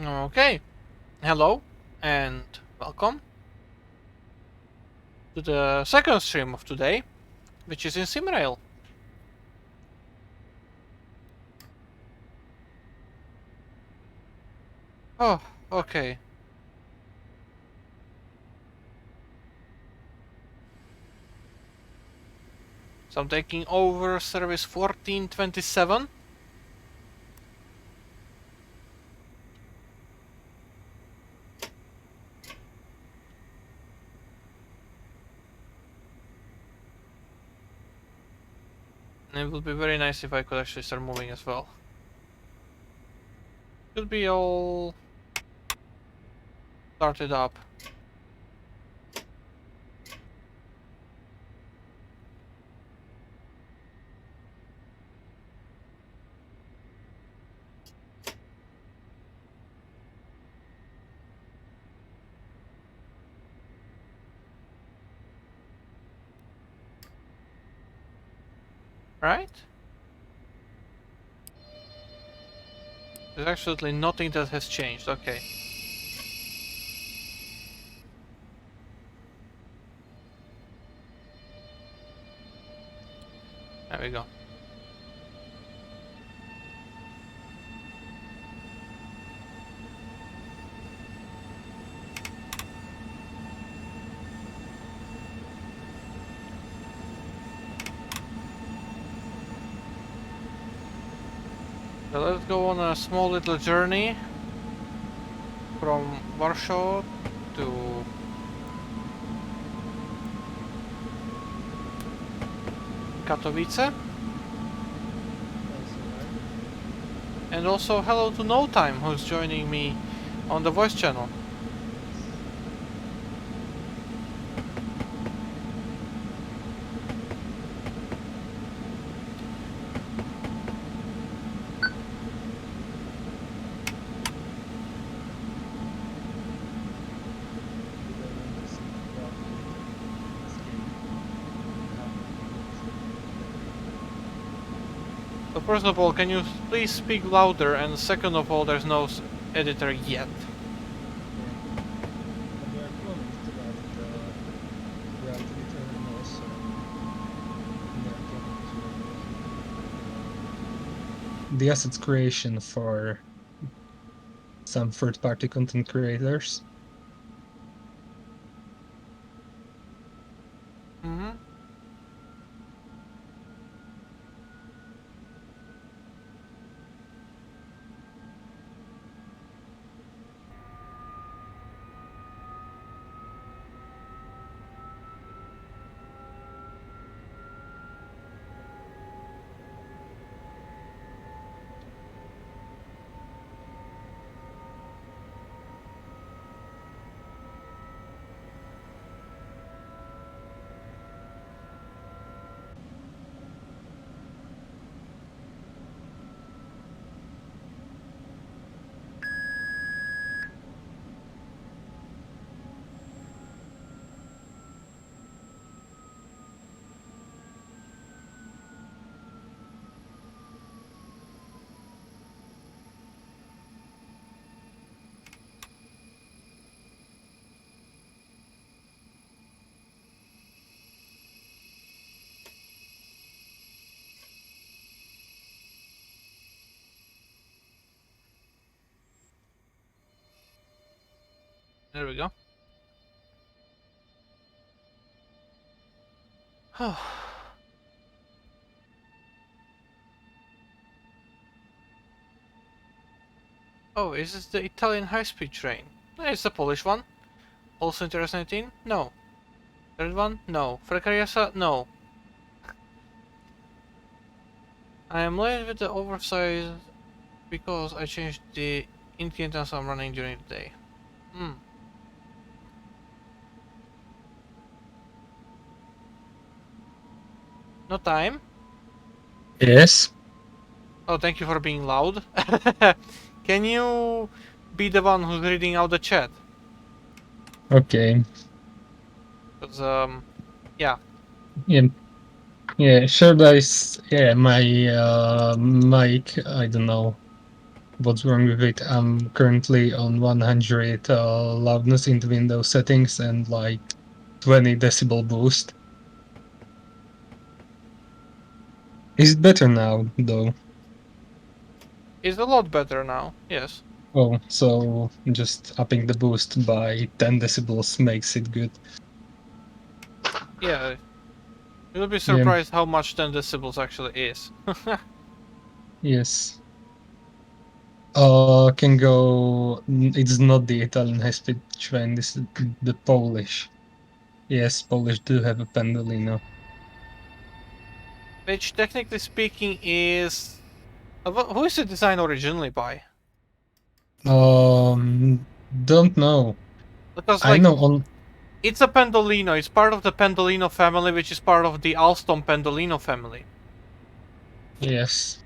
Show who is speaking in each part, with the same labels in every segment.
Speaker 1: Okay, hello and welcome to the second stream of today, which is in SimRail. Oh, okay. So I'm taking over service 1427. And it would be very nice if I could actually start moving as well. Should be all started up. Right? There's absolutely nothing that has changed. Okay. There we go. So let's go on a small little journey from Warsaw to Katowice. And also hello to No Time, who's joining me on the voice channel. So first of all, can you please speak louder, and second of all, there's no editor yet.
Speaker 2: The assets creation for some third-party content creators.
Speaker 1: Mm-hmm. There we go. Oh, is this the Italian high-speed train? It's the Polish one. Also Interest 19? No. Third one? No. Frecariasa? No. I am late with the oversize because I changed the intentions I'm running during the day. No time?
Speaker 2: Yes.
Speaker 1: Oh, thank you for being loud. Can you be the one who's reading out the chat?
Speaker 2: Okay.
Speaker 1: Because, yeah.
Speaker 2: Yeah. Should I? Yeah. My mic. I don't know. what's wrong with it. I'm currently on 100 loudness in the Windows settings and like 20 decibel boost. Is it better now, though?
Speaker 1: It's a lot better now, yes.
Speaker 2: Oh, so just upping the boost by 10 decibels makes it good.
Speaker 1: Yeah, you'll be
Speaker 2: Yeah,
Speaker 1: surprised how much 10 decibels actually is.
Speaker 2: yes. Can go. It's not the Italian high-speed train. This is the Polish. Yes, Polish do have a Pendolino.
Speaker 1: Which, technically speaking, is... who is it designed originally by?
Speaker 2: Don't know.
Speaker 1: Because,
Speaker 2: I
Speaker 1: like,
Speaker 2: know on.
Speaker 1: it's a Pendolino. It's part of the Pendolino family, which is part of the Alstom Pendolino family.
Speaker 2: Yes.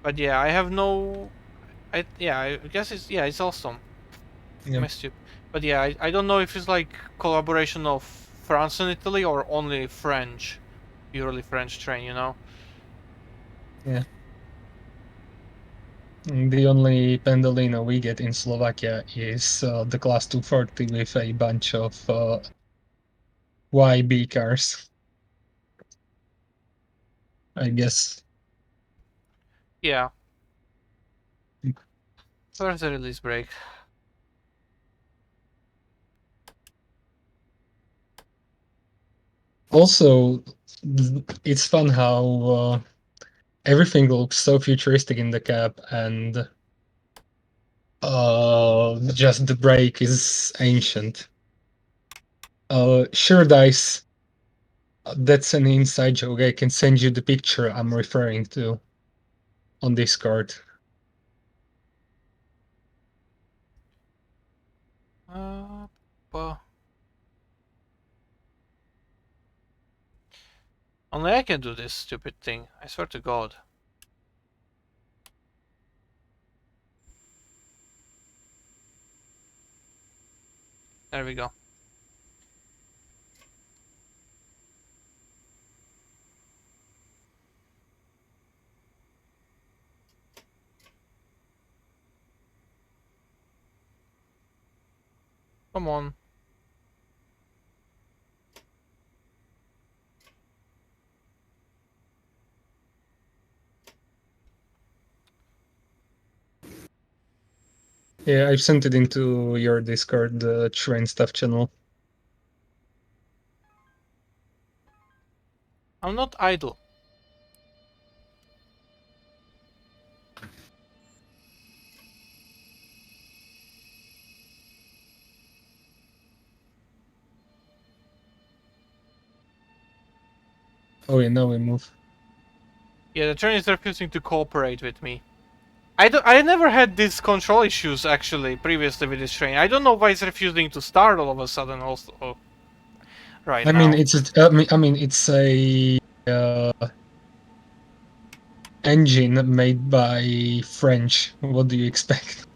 Speaker 1: But yeah, I have no... I guess it's... Yeah, it's Alstom.
Speaker 2: Yeah.
Speaker 1: Messed you. But yeah, I don't know if it's like collaboration of France and Italy or only French. Purely French train, you know?
Speaker 2: Yeah. The only Pendolino we get in Slovakia is the Class 240 with a bunch of YB cars, I guess.
Speaker 1: Yeah. Where's the release break?
Speaker 2: Also, it's fun how everything looks so futuristic in the cab, and just the brake is ancient. Sure dice, that's an inside joke. I can send you the picture I'm referring to on Discord.
Speaker 1: Well, only I can do this stupid thing. I swear to God. There we go. Come on.
Speaker 2: Yeah, I've sent it into your Discord, the train stuff channel.
Speaker 1: I'm not idle.
Speaker 2: Oh yeah, now we move.
Speaker 1: Yeah, the train is refusing to cooperate with me. I never had these control issues actually previously with this train. I don't know why it's refusing to start all of a sudden also right
Speaker 2: I mean,
Speaker 1: now.
Speaker 2: it's it's a engine made by French. What do you expect?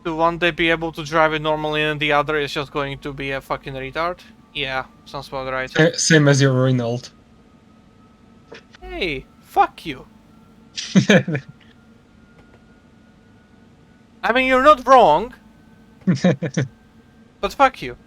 Speaker 1: To one day be able to drive it normally and the other is just going to be a fucking retard? Yeah, sounds about right.
Speaker 2: Same as your Renault.
Speaker 1: Hey, fuck you. I mean, you're not wrong, but fuck you.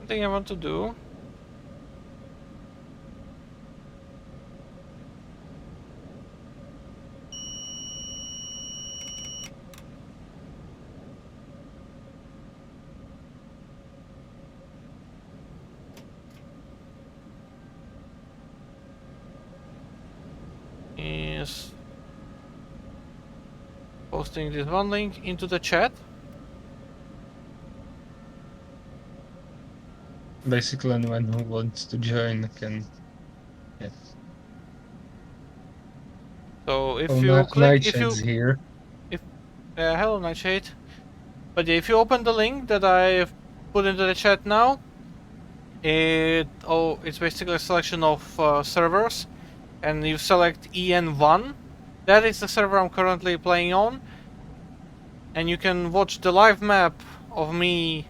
Speaker 1: thing I want to do is posting this one link into the chat.
Speaker 2: Basically, anyone who wants to join can. Yeah.
Speaker 1: So if
Speaker 2: Oh,
Speaker 1: you click,
Speaker 2: Nightshad's here.
Speaker 1: if hello Nightshade, but yeah, if you open the link that I've put into the chat now, it's basically a selection of servers, and you select EN1. That is the server I'm currently playing on, and you can watch the live map of me,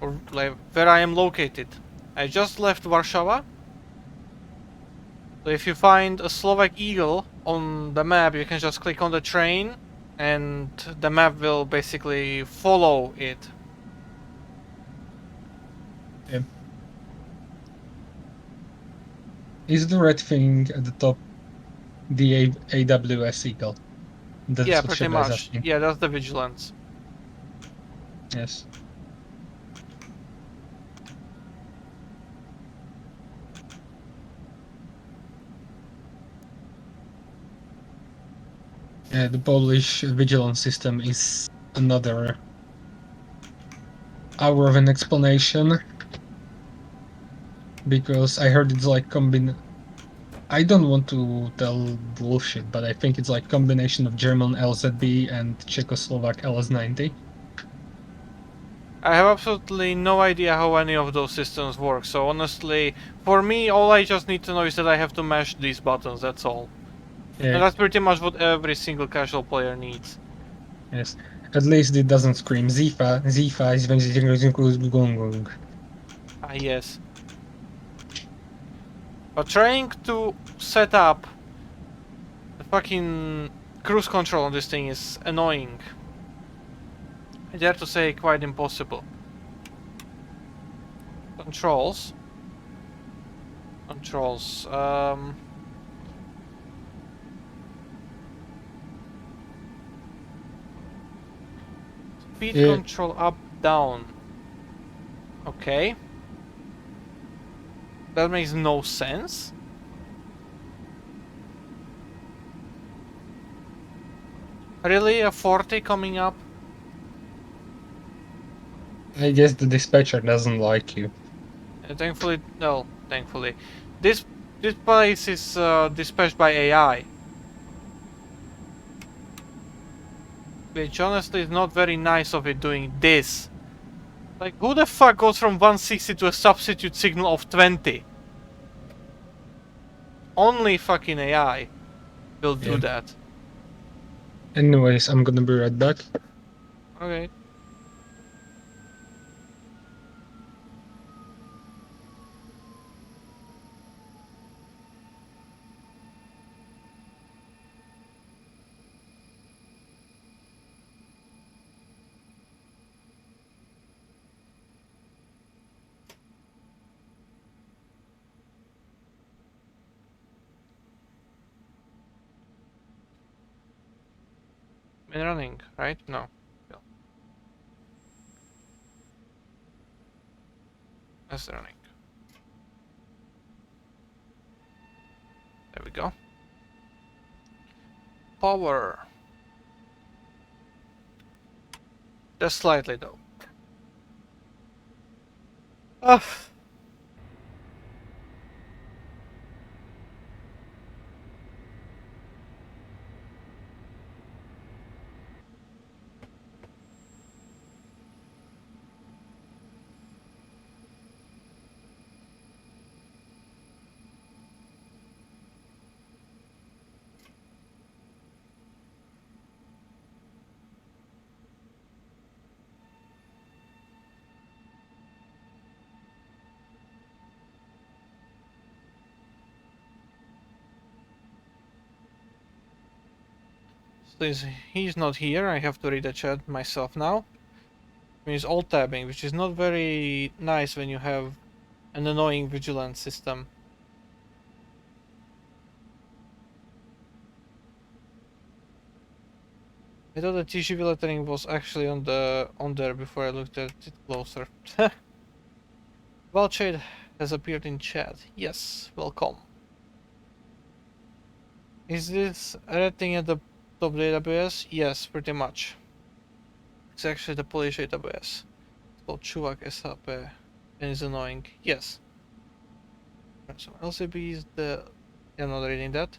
Speaker 1: or like where I am located. I just left Warsawa. So if you find a Slovak eagle on the map, you can just click on the train and the map will basically follow it.
Speaker 2: Yeah. Is the red thing at the top the AWS eagle?
Speaker 1: Yeah,
Speaker 2: That's what
Speaker 1: pretty
Speaker 2: Sheba is
Speaker 1: much.
Speaker 2: asking.
Speaker 1: Yeah, that's the vigilance.
Speaker 2: Yes. The Polish vigilance system is another hour of an explanation because I heard it's like I don't want to tell bullshit, but I think it's like combination of German LZB and Czechoslovak LS90.
Speaker 1: I have absolutely no idea how any of those systems work, so honestly, for me, all I just need to know is that I have to mash these buttons, that's all. And
Speaker 2: Yeah,
Speaker 1: that's pretty much what every single casual player needs.
Speaker 2: yes. At least it doesn't scream Zifa. Zifa is when
Speaker 1: Ah, yes. But trying to set up the fucking cruise control on this thing is annoying. I dare to say quite impossible. Controls. Controls. Speed
Speaker 2: Yeah,
Speaker 1: control up, down. Okay. That makes no sense. Really? A 40 coming up?
Speaker 2: I guess the dispatcher doesn't like you.
Speaker 1: Thankfully, no, thankfully. This this place is dispatched by AI. Which honestly is not very nice of it doing this. Like, who the fuck goes from 160 to a substitute signal of 20? Only fucking AI will do
Speaker 2: Yeah.
Speaker 1: that.
Speaker 2: Anyways, I'm gonna be right back.
Speaker 1: Okay. Been running, right? No. No. That's running. There we go. Power. Just slightly though. Ah. Since he's not here, I have to read the chat myself now. means alt tabbing, which is not very nice when you have an annoying vigilance system. I thought the TGV lettering was actually on there before I looked at it closer. Valchade has appeared in chat. Yes, welcome. Is this red thing at the top database? Yes, pretty much. It's actually the Polish database. It's called Chuvak SAP and it's annoying. Yes. So LCB is the... I'm not reading that.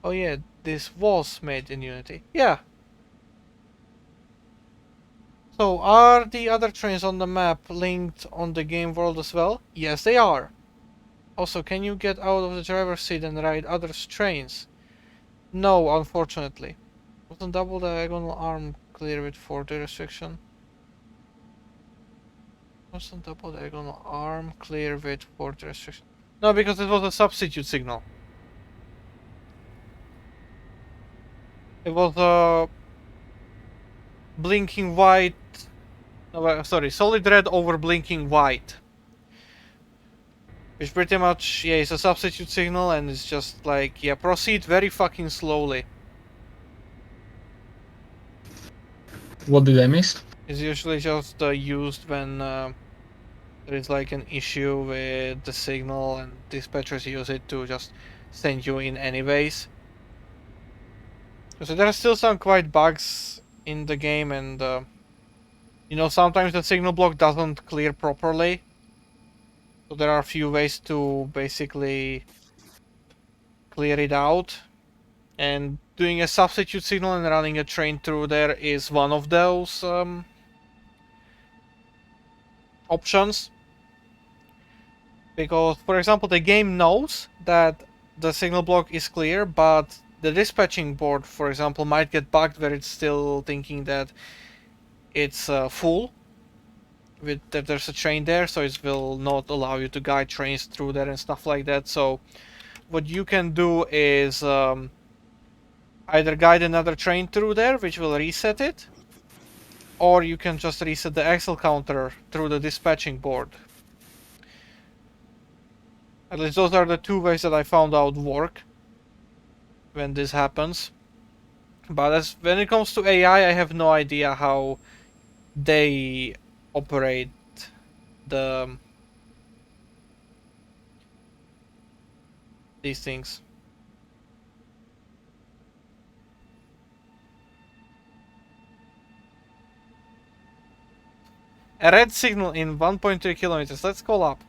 Speaker 1: Oh yeah, this was made in Unity. Yeah. So are the other trains on the map linked on the game world as well? Yes, they are. Also, can you get out of the driver's seat and ride others' trains? No, unfortunately. Wasn't double diagonal arm clear with 40 restriction? Wasn't double diagonal arm clear with 40 restriction? No, because it was a substitute signal. It was a blinking white... No, sorry, solid red over blinking white. Which pretty much, yeah, is a substitute signal and it's just like, yeah, proceed very fucking slowly.
Speaker 2: What did I miss?
Speaker 1: It's usually just used when there is like an issue with the signal and dispatchers use it to just send you in anyways. So there are still some quite bugs in the game and you know, sometimes the signal block doesn't clear properly. So there are a few ways to basically clear it out. And doing a substitute signal and running a train through there is one of those options. Because, for example, the game knows that the signal block is clear, but the dispatching board, for example, might get bugged where it's still thinking that it's full, that there's a train there, so it will not allow you to guide trains through there and stuff like that. So what you can do is either guide another train through there, which will reset it, or you can just reset the axle counter through the dispatching board. At least those are the two ways that I found out work when this happens. But when it comes to AI, I have no idea how they operate these things. A red signal in 1.3 kilometers. Let's call up.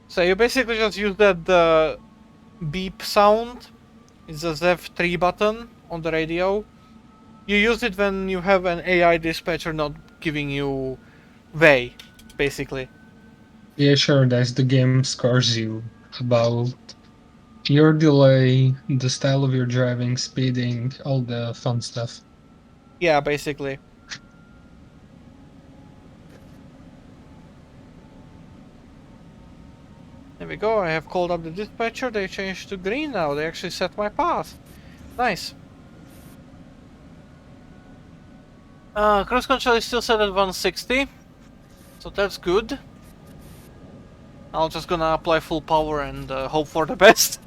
Speaker 1: So you basically just use that beep sound. It's a ZEV3 button on the radio. You use it when you have an AI dispatcher not giving you way, basically.
Speaker 2: Yeah, sure, that's the game scores you about your delay, the style of your driving, speeding, all the fun stuff.
Speaker 1: Yeah, basically. There we go, I have called up the dispatcher, they changed to green now, they actually set my path. Nice. Cruise control is still set at 160, so that's good. I'm just gonna apply full power and hope for the best.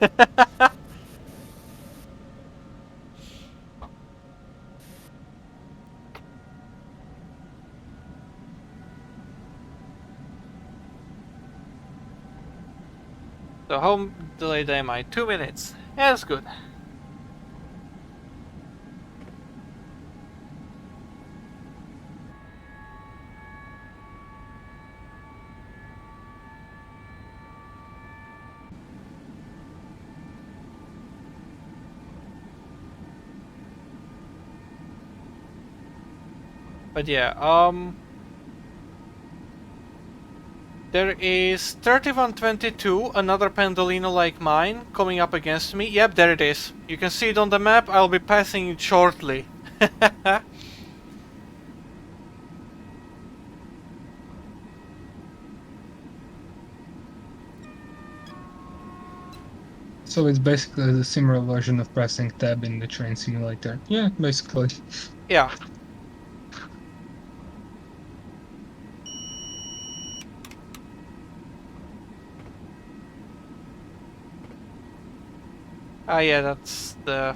Speaker 1: So how delayed am I? 2 minutes. Yeah, that's good. But yeah, there is 3122, another Pendolino like mine, coming up against me. Yep, there it is. You can see it on the map, I'll be passing it shortly.
Speaker 2: So it's basically the SimRail version of pressing tab in the train simulator. Yeah, basically.
Speaker 1: Yeah. Ah, yeah, that's the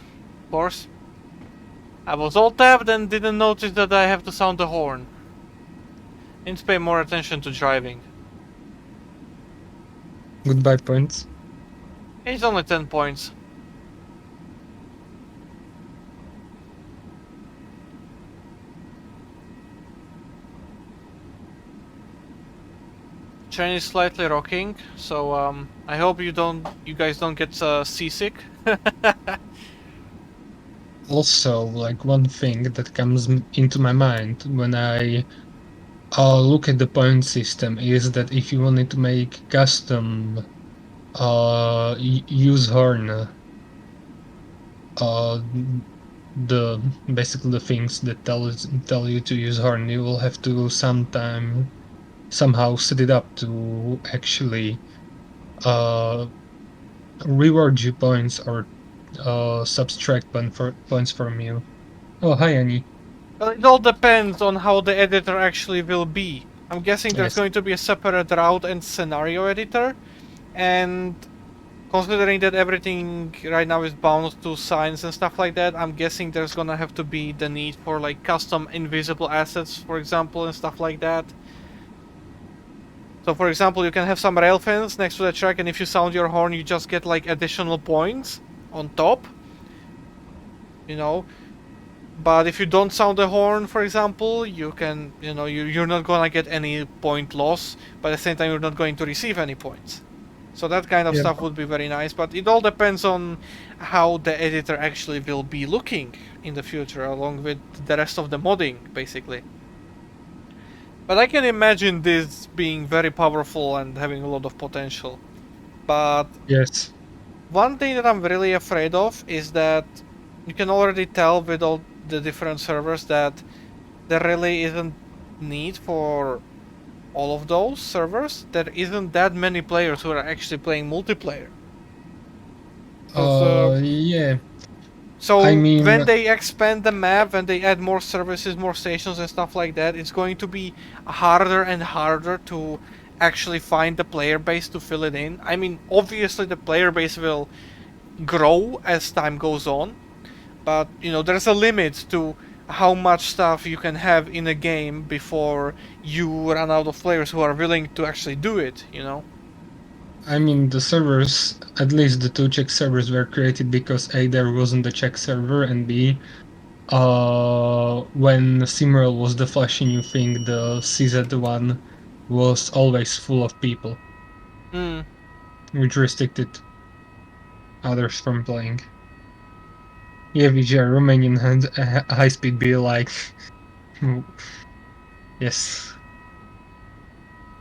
Speaker 1: course. I was all tabbed and didn't notice that I have to sound the horn. Need to pay more attention to driving.
Speaker 2: Goodbye points.
Speaker 1: It's only 10 points. Train is slightly rocking, so I hope you guys don't get seasick.
Speaker 2: Also, like one thing that comes into my mind when I look at the point system is that if you wanted to make custom use horn, the basically the things that tell you to use horn, you will have to somehow set it up to actually uh reward you points or subtract points from you. Oh, hi, Annie.
Speaker 1: Well, it all depends on how the editor actually will be. I'm guessing there's
Speaker 2: Yes.
Speaker 1: going to be a separate route and scenario editor, and considering that everything right now is bound to signs and stuff like that, I'm guessing there's gonna have to be the need for like custom invisible assets, for example, and stuff like that. So for example, you can have some rail fence next to the track, and if you sound your horn, you just get like additional points on top. You know, but if you don't sound the horn, for example, you can, you're not gonna get any point loss, but at the same time, you're not going to receive any points. So that kind of
Speaker 2: Yep.
Speaker 1: stuff would be very nice, but it all depends on how the editor actually will be looking in the future, along with the rest of the modding, basically. But I can imagine this being very powerful and having a lot of potential. But
Speaker 2: Yes.
Speaker 1: one thing that I'm really afraid of is that you can already tell with all the different servers that there really isn't need for all of those servers. There isn't that many players who are actually playing multiplayer. 'Cause,
Speaker 2: Yeah. I
Speaker 1: so
Speaker 2: mean,
Speaker 1: when they expand the map, when they add more services, more stations and stuff like that, it's going to be harder and harder to actually find the player base to fill it in. I mean, obviously the player base will grow as time goes on, but there's a limit to how much stuff you can have in a game before you run out of players who are willing to actually do it.
Speaker 2: the servers, at least the two Czech servers, were created because A, there wasn't a Czech server, and B, when SimRail was the flashy new thing, the CZ1 was always full of people,
Speaker 1: Hmm.
Speaker 2: which restricted others from playing. Yeah, VGR Romanian high speed be like, yes.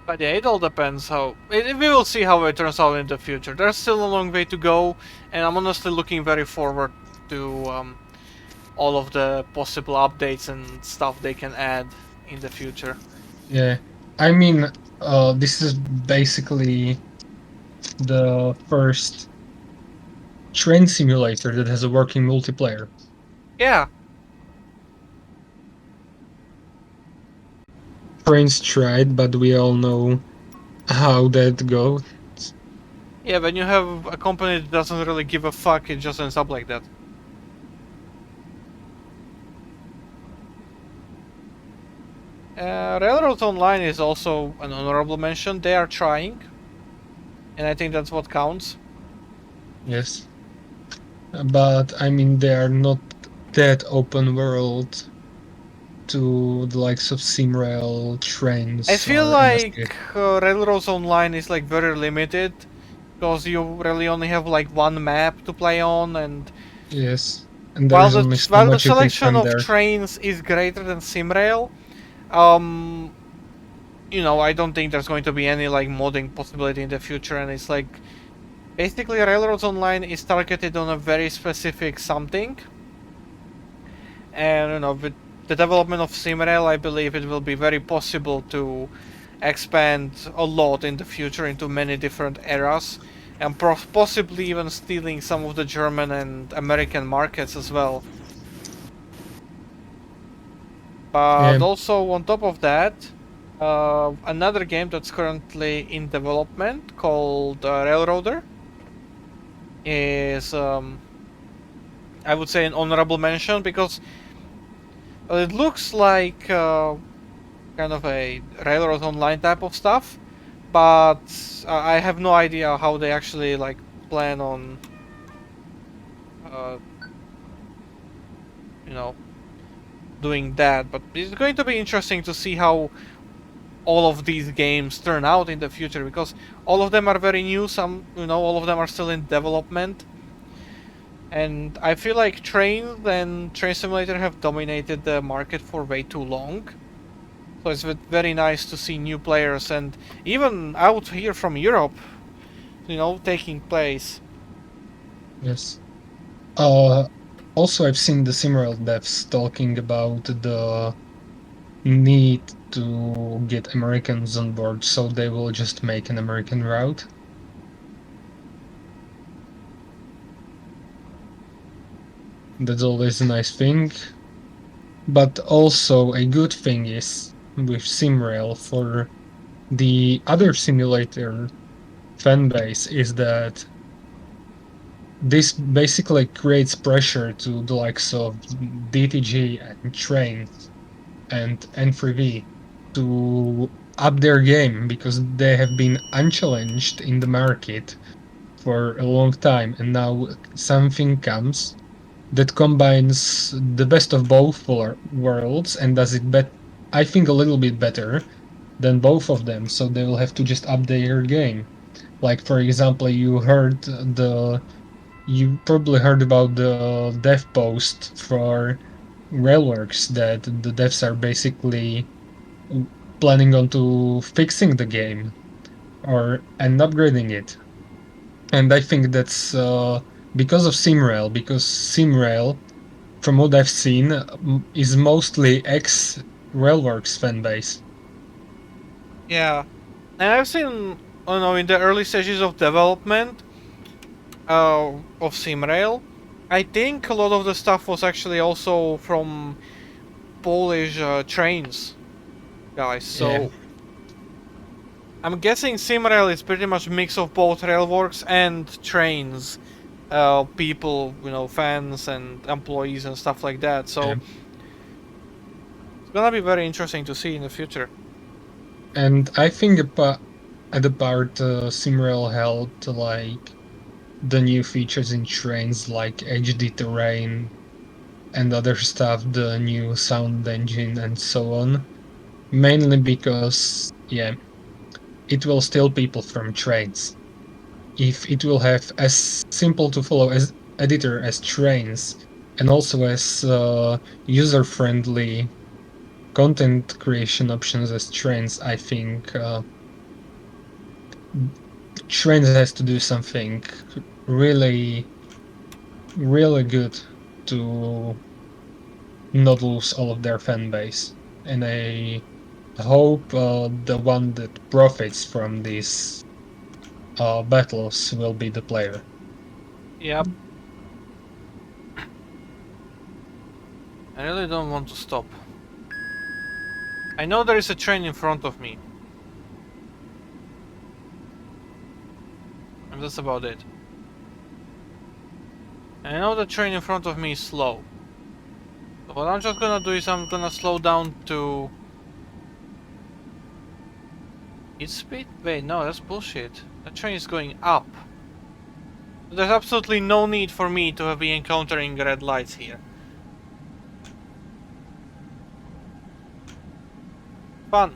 Speaker 1: But yeah, it all depends we will see how it turns out in the future. There's still a long way to go, and I'm honestly looking very forward to all of the possible updates and stuff they can add in the future.
Speaker 2: Yeah, this is basically the first train simulator that has a working multiplayer.
Speaker 1: Yeah,
Speaker 2: Trains tried, but we all know how that goes.
Speaker 1: yeah, when you have a company that doesn't really give a fuck, it just ends up like that. Railroads Online is also an honorable mention. They are trying, and I think that's what counts.
Speaker 2: Yes, but they are not that open world to the likes of SimRail,
Speaker 1: I
Speaker 2: trains,
Speaker 1: feel
Speaker 2: or
Speaker 1: like
Speaker 2: MSK.
Speaker 1: Railroads Online is like very limited, because you really only have like one map to play on, and
Speaker 2: Yes, and there
Speaker 1: while
Speaker 2: is
Speaker 1: the
Speaker 2: only so
Speaker 1: while the
Speaker 2: much you can
Speaker 1: selection
Speaker 2: cram
Speaker 1: of
Speaker 2: there.
Speaker 1: trains is greater than SimRail, um, I don't think there's going to be any like modding possibility in the future, and it's like basically Railroads Online is targeted on a very specific something, and with the development of SimRail, I believe it will be very possible to expand a lot in the future into many different eras. and possibly even stealing some of the German and American markets as well. But
Speaker 2: Yeah,
Speaker 1: also on top of that, another game that's currently in development called Railroader is, I would say, an honorable mention because it looks like kind of a Railroad Online type of stuff, but I have no idea how they actually like plan on, uh, you know, doing that. But it's going to be interesting to see how all of these games turn out in the future because all of them are very new. Some, all of them are still in development, and I feel like Train and Train Simulator have dominated the market for way too long. So it's very nice to see new players and even out here from Europe, taking place.
Speaker 2: yes. Uh, Also, I've seen the SimRail devs talking about the need to get Americans on board, so they will just make an American route. That's always a nice thing. But also a good thing is with SimRail for the other simulator fan base is that this basically creates pressure to the likes of DTG and Train and N3V to up their game because they have been unchallenged in the market for a long time, and now something comes that combines the best of both worlds and does it I think a little bit better than both of them, so they will have to just up their game. Like for example, you probably heard about the dev post for Railworks that the devs are basically planning on to fixing the game or and upgrading it. And I think that's because of SimRail, because SimRail, from what I've seen, is mostly ex Railworks fan base.
Speaker 1: Yeah, and I've seen, in the early stages of development of SimRail, I think a lot of the stuff was actually also from Polish trains guys.
Speaker 2: Yeah,
Speaker 1: So I'm guessing SimRail is pretty much a mix of both railworks and trains. People, fans and employees and stuff like that. So
Speaker 2: yeah.
Speaker 1: it's gonna be very interesting to see in the future.
Speaker 2: And I think at the part SimRail helped like the new features in trains like HD terrain and other stuff, the new sound engine and so on. Mainly because, yeah, it will steal people from trains. If it will have as simple to follow as editor as trains and also as user-friendly content creation options as trains, I think trains has to do something really, really good to not lose all of their fan base. And I hope the one that profits from these battles will be the player.
Speaker 1: Yep. I really don't want to stop. I know there is a train in front of me. And that's about it. I know the train in front of me is slow. So what I'm just gonna do is I'm gonna slow down to its speed? Wait, no, that's bullshit. The train is going up. There's absolutely no need for me to be encountering red lights here. Fun.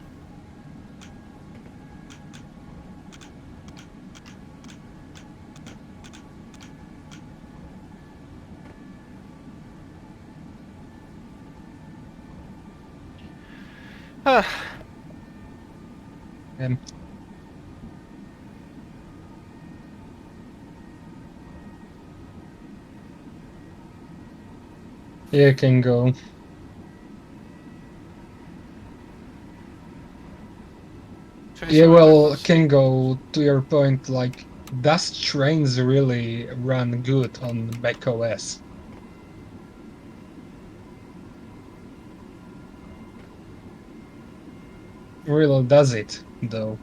Speaker 2: Um, yeah, can go.
Speaker 1: Train
Speaker 2: Yeah,
Speaker 1: simulator
Speaker 2: well,
Speaker 1: close.
Speaker 2: can go to your point. Like does trains really run good on macOS? Really does it, though?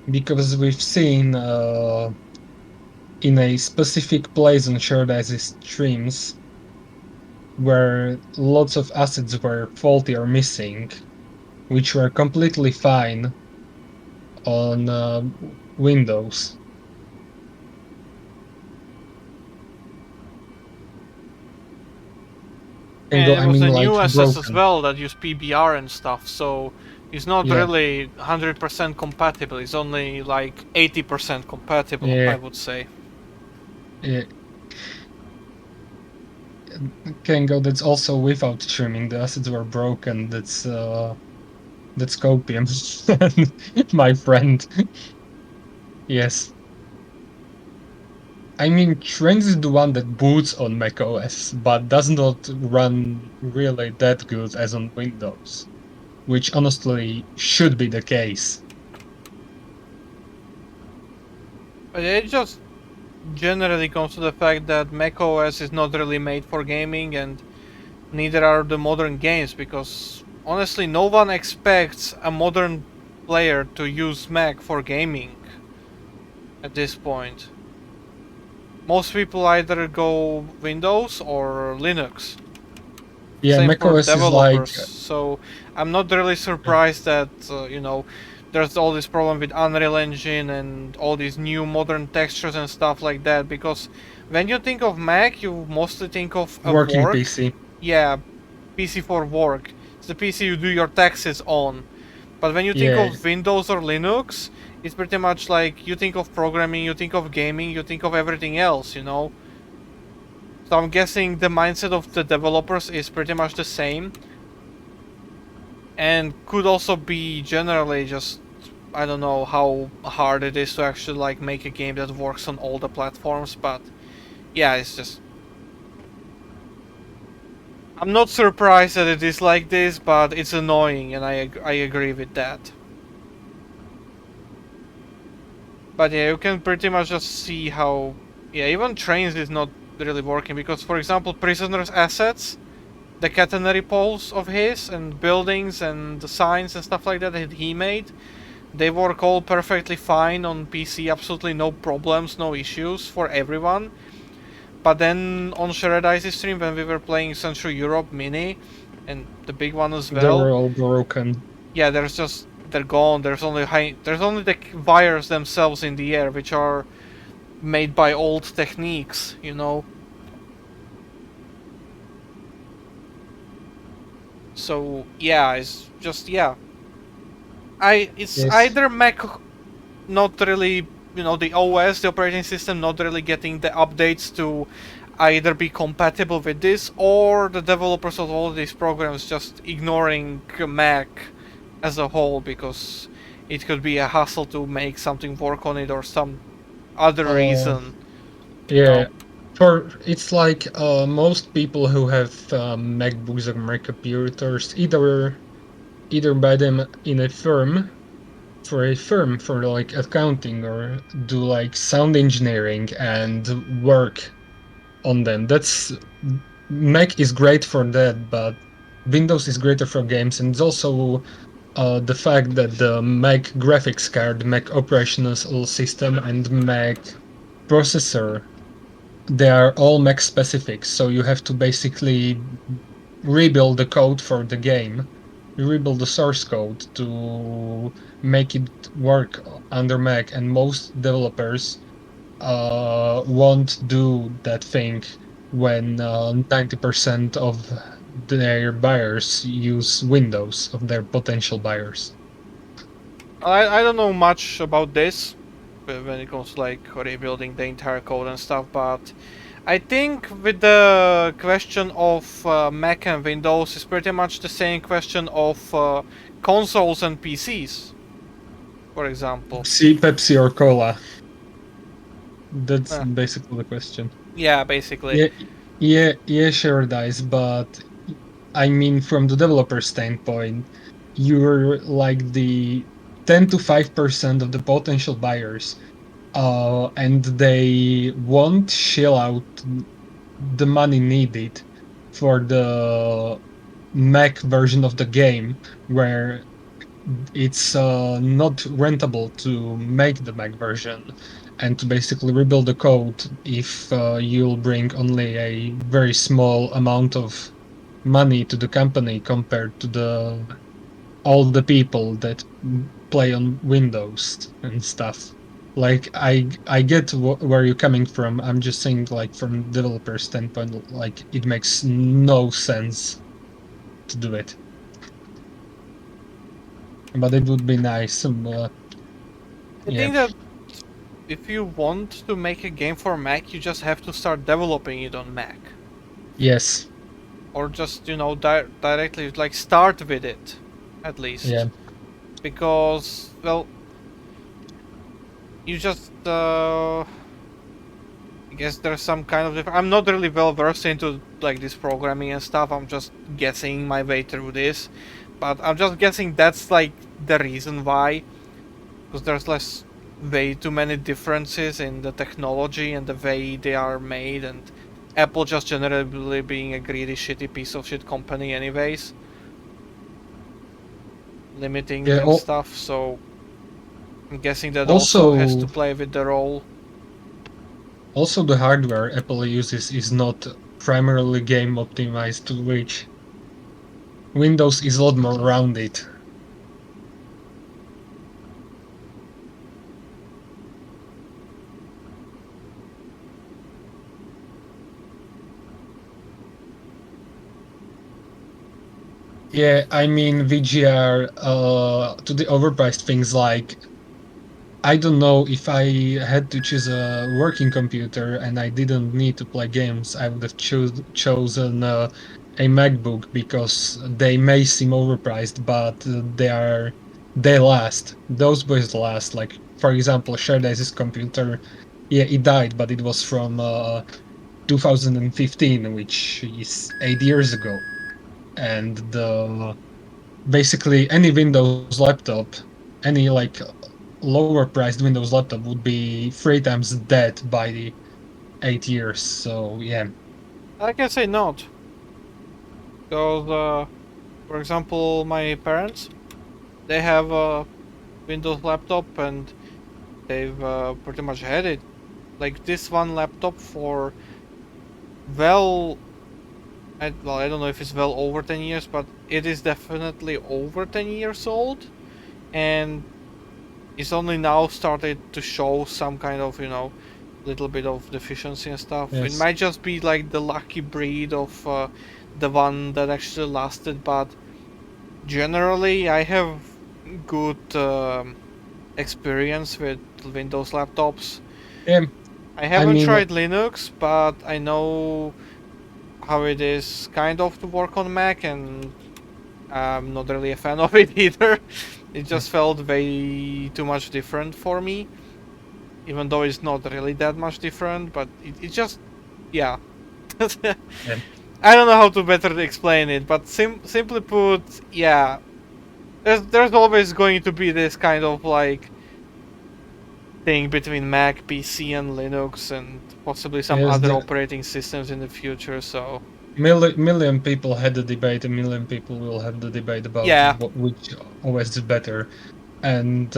Speaker 2: Because we've seen in a specific place on shared ISIS streams where lots of assets were faulty or missing, which were completely fine on Windows. And go,
Speaker 1: And it
Speaker 2: I
Speaker 1: was
Speaker 2: mean,
Speaker 1: the
Speaker 2: like
Speaker 1: new SS as
Speaker 2: broken.
Speaker 1: well that use PBR and stuff, so it's not
Speaker 2: Yeah,
Speaker 1: really 100% compatible. It's only like 80% compatible, I
Speaker 2: yeah,
Speaker 1: would say.
Speaker 2: yeah. Kango, that's also without trimming. The assets were broken. That's copium, my friend. Yes. I mean, Trains is the one that boots on macOS, but does not run really that good as on Windows, which honestly should be the case.
Speaker 1: But it just generally comes to the fact that macOS is not really made for gaming, and neither are the modern games, because honestly, no one expects a modern player to use Mac for gaming at this point. Most people either go Windows or Linux.
Speaker 2: Yeah,
Speaker 1: Same for
Speaker 2: macOS is like,
Speaker 1: developers. So I'm not really surprised that there's all this problem with Unreal Engine and all these new modern textures and stuff like that. Because when you think of Mac, you mostly think of a
Speaker 2: working
Speaker 1: work.
Speaker 2: PC.
Speaker 1: Yeah, PC for work. It's the PC you do your taxes on. But when you think
Speaker 2: Yeah,
Speaker 1: of Windows or Linux, it's pretty much like you think of programming, you think of gaming, you think of everything else, you know? So I'm guessing the mindset of the developers is pretty much the same, and could also be generally just, I don't know how hard it is to actually like make a game that works on all the platforms, but yeah, it's just, I'm not surprised that it is like this, but it's annoying, and I agree with that. But yeah, you can pretty much just see how, yeah, even trains is not really working, because for example, prisoners assets, the catenary poles of his and buildings and the signs and stuff like that he made, they work all perfectly fine on PC, absolutely no problems, no issues for everyone. But then on Shared Ice stream, when we were playing Central Europe Mini, and the big one as
Speaker 2: they
Speaker 1: well,
Speaker 2: were all broken.
Speaker 1: yeah, they're gone. There's only the wires themselves in the air, which are made by old techniques, you know. So yeah, it's just, yeah. It's
Speaker 2: Yes.
Speaker 1: either Mac not really, the OS, the operating system, not really getting the updates to either be compatible with this, or the developers of all these programs just ignoring Mac as a whole, because it could be a hassle to make something work on it, or some other
Speaker 2: Uh,
Speaker 1: reason, you know.
Speaker 2: yeah. For it's like most people who have MacBooks or Mac computers either buy them in a firm for a firm for like accounting or do like sound engineering and work on them. That's Mac is great for that, but Windows is greater for games, and it's also the fact that the Mac graphics card, Mac operational system, and Mac processor, they are all Mac specific. So you have to basically rebuild the code for the game, you rebuild the source code to make it work under Mac, and most developers won't do that thing when 90% of their buyers use Windows, of their potential buyers.
Speaker 1: I don't know much about this when it comes to like rebuilding the entire code and stuff, but I think with the question of Mac and Windows is pretty much the same question of consoles and PCs, for example.
Speaker 2: See Pepsi or Cola? That's
Speaker 1: Uh,
Speaker 2: basically the question.
Speaker 1: yeah, basically.
Speaker 2: Yeah, yeah, sure, dice, but I mean, from the developer standpoint, you're like the 10 to 5% of the potential buyers, and they won't shell out the money needed for the Mac version of the game, where it's not rentable to make the Mac version and to basically rebuild the code if you'll bring only a very small amount of money to the company compared to the all the people that play on Windows and stuff. Like I get where you're coming from. I'm just saying, like, from developer standpoint, like, it makes no sense to do it. But it would be nice.
Speaker 1: I
Speaker 2: Yeah.
Speaker 1: think that if you want to make a game for Mac, you just have to start developing it on Mac.
Speaker 2: Yes.
Speaker 1: Or just, directly, like, start with it, at
Speaker 2: Yeah.
Speaker 1: least. Because, well, you just, I guess there's some kind of I'm not really well versed into, like, this programming and stuff. I'm just guessing my way through this. But I'm just guessing that's, like, the reason why. Because there's less way too many differences in the technology and the way they are made, and Apple just generally being a greedy, shitty piece of shit company anyways, limiting
Speaker 2: Yeah.
Speaker 1: and stuff, so I'm guessing that also has to
Speaker 2: Also,
Speaker 1: play with the role.
Speaker 2: also the hardware Apple uses is not primarily game optimized, to which Windows is a lot more rounded. Yeah, I mean VGR to the overpriced things, like, I don't know, if I had to choose a working computer and I didn't need to play games, I would have chosen a MacBook, because they may seem overpriced, but they last. Those boys last. Like, for example, Sherdai's computer, yeah, it died, but it was from 2015, which is 8 years ago, and the basically any Windows laptop, any, like, lower priced Windows laptop would be 3 times dead by the 8 years. So yeah.
Speaker 1: I can say not, because, for example, my parents, they have a Windows laptop, and they've pretty much had it, like, this one laptop for, well, I don't know if it's well over 10 years, but it is definitely over 10 years old, and it's only now started to show some kind of, little bit of deficiency and stuff. It
Speaker 2: Yes.
Speaker 1: might just be like the lucky breed of the one that actually lasted, but generally I have good experience with Windows laptops.
Speaker 2: Yeah.
Speaker 1: I
Speaker 2: I
Speaker 1: haven't
Speaker 2: mean,
Speaker 1: tried Linux, but I know how it is kind of to work on Mac, and I'm not really a fan of it either. It
Speaker 2: yeah,
Speaker 1: just felt way too much different for me, even though it's not really that much different, but it just, yeah.
Speaker 2: yeah.
Speaker 1: I don't know how to better explain it, but simply put, yeah. There's always going to be this kind of, like, thing between Mac, PC, and Linux, and possibly some
Speaker 2: Yes,
Speaker 1: other
Speaker 2: the
Speaker 1: operating systems in the future, so.
Speaker 2: million people had the debate. A million people will have the debate about
Speaker 1: Yeah.
Speaker 2: which OS is better, and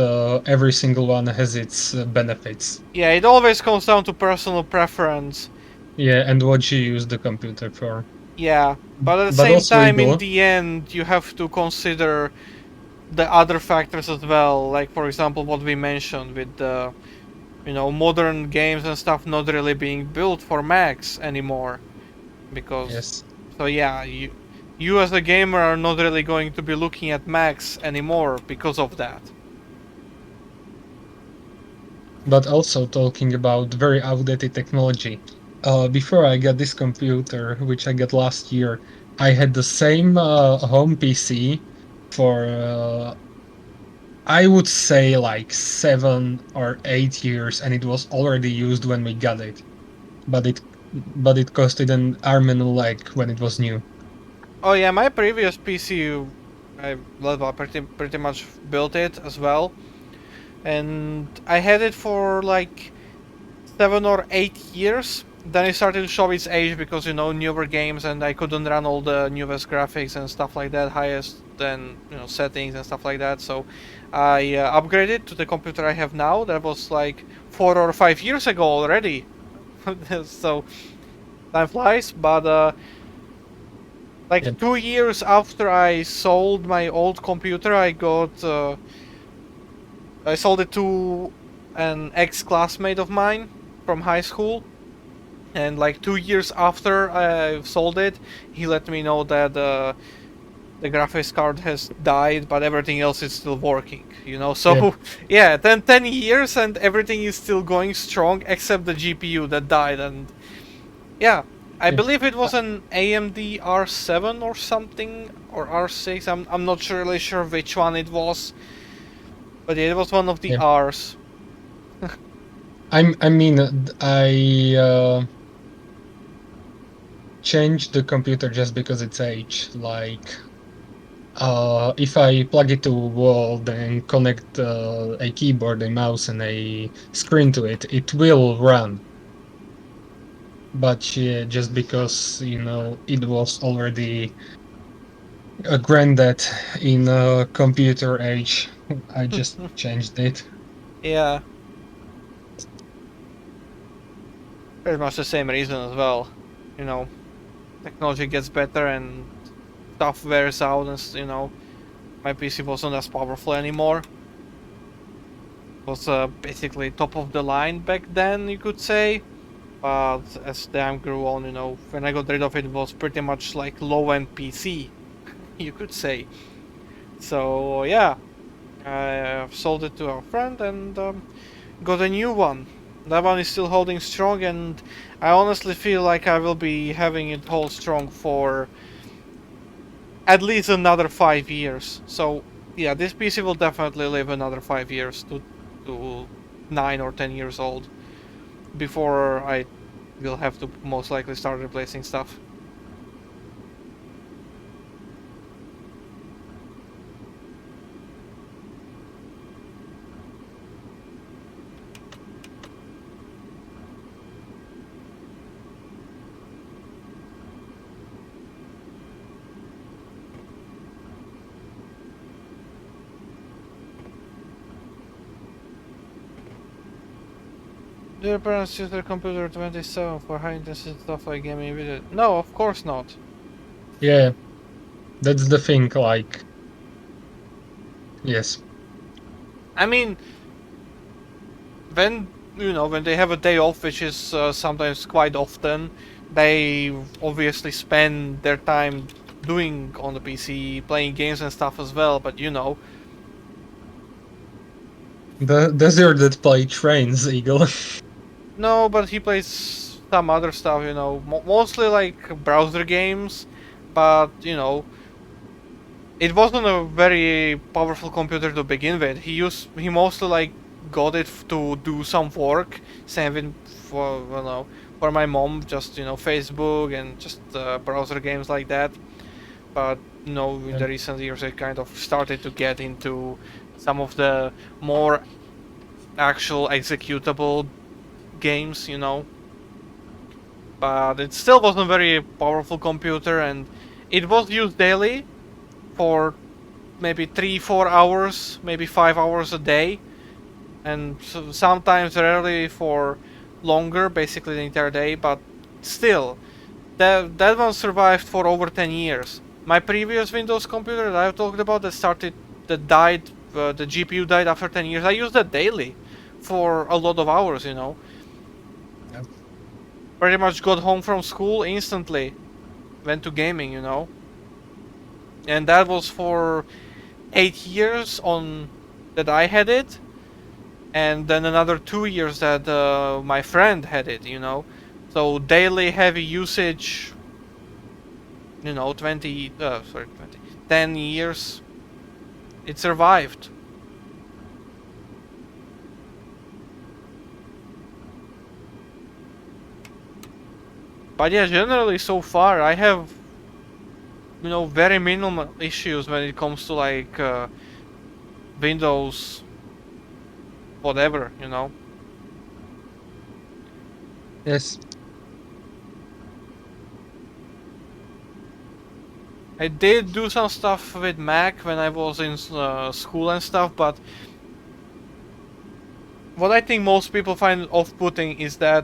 Speaker 2: every single one has its benefits.
Speaker 1: Yeah, it always comes down to personal preference.
Speaker 2: Yeah, and what you use the computer for.
Speaker 1: Yeah, but at the
Speaker 2: But
Speaker 1: same
Speaker 2: also
Speaker 1: time, in
Speaker 2: legal.
Speaker 1: the end, you have to consider the other factors as well. Like, for example, what we mentioned with the, modern games and stuff not really being built for Macs anymore. Because,
Speaker 2: Yes.
Speaker 1: so yeah, you as a gamer are not really going to be looking at Macs anymore because of that.
Speaker 2: But also talking about very outdated technology. Before I got this computer, which I got last year, I had the same home PC for I would say like 7 or 8 years, and it was already used when we got it. But it costed an arm and a leg when it was new.
Speaker 1: Oh yeah, my previous PC. I pretty much built it as well, and I had it for like 7 or 8 years. Then it started to show its age because newer games, and I couldn't run all the newest graphics and stuff like that, highest than settings and stuff like that. So I upgraded to the computer I have now. That was like 4 or 5 years ago already. So time flies, but
Speaker 2: Yeah.
Speaker 1: like 2 years after I sold my old computer, I sold it to an ex-classmate of mine from high school, and like 2 years after I sold it, he let me know that the graphics card has died, but everything else is still working.
Speaker 2: Yeah.
Speaker 1: So yeah, 10 years and everything is still going strong except the GPU that died, and yeah. I
Speaker 2: Yeah.
Speaker 1: believe it was an AMD R7 or something, or R6. I'm not really sure which one it was, but yeah, it was one of the
Speaker 2: Yeah.
Speaker 1: R's.
Speaker 2: I mean, I changed the computer just because it's age. Like, if I plug it to a wall, then connect a keyboard, a mouse, and a screen to it, it will run. But yeah, just because it was already a granddad in computer age, I just changed it.
Speaker 1: Yeah, pretty much the same reason as well. You know, Technology gets better and stuff wears out, and my PC wasn't as powerful anymore. It was basically top of the line back then, you could say. But as time grew on, when I got rid of it, it was pretty much like low-end PC, you could say. So yeah, I sold it to a friend and got a new one. That one is still holding strong, and I honestly feel like I will be having it hold strong for at least another 5 years. So yeah, this PC will definitely live another 5 years to 9 or 10 years old before I will have to most likely start replacing stuff. Do your parents use their computer 27 for high intensity stuff like gaming video? No, of course not.
Speaker 2: Yeah, that's the thing. Like, yes,
Speaker 1: I mean, when they have a day off, which is sometimes quite often, they obviously spend their time doing on the PC, playing games and stuff as well. But
Speaker 2: the desert that play trains, Eagle.
Speaker 1: no, but he plays some other stuff. Mostly like browser games. But it wasn't a very powerful computer to begin with. He mostly like got it to do some work. Same with for my mom, just Facebook and just browser games like that. But in the recent years, I kind of started to get into some of the more actual executable games. But it still wasn't a very powerful computer, and it was used daily for maybe 3-4 hours, maybe 5 hours a day, and sometimes rarely for longer, basically the entire day. But still, that one survived for over 10 years. My previous Windows computer that I've talked about that died, the GPU died after 10 years. I used that daily for a lot of hours.
Speaker 2: Yeah.
Speaker 1: Pretty much got home from school instantly, went to gaming. And that was for 8 years on that I had it, and then another 2 years that my friend had it. So daily heavy usage. 10 years. It survived. But yeah, generally so far I have you know, very minimal issues when it comes to like Windows, whatever, you know.
Speaker 2: Yes.
Speaker 1: I did do some stuff with Mac when I was in school and stuff, but what I think most people find off-putting is that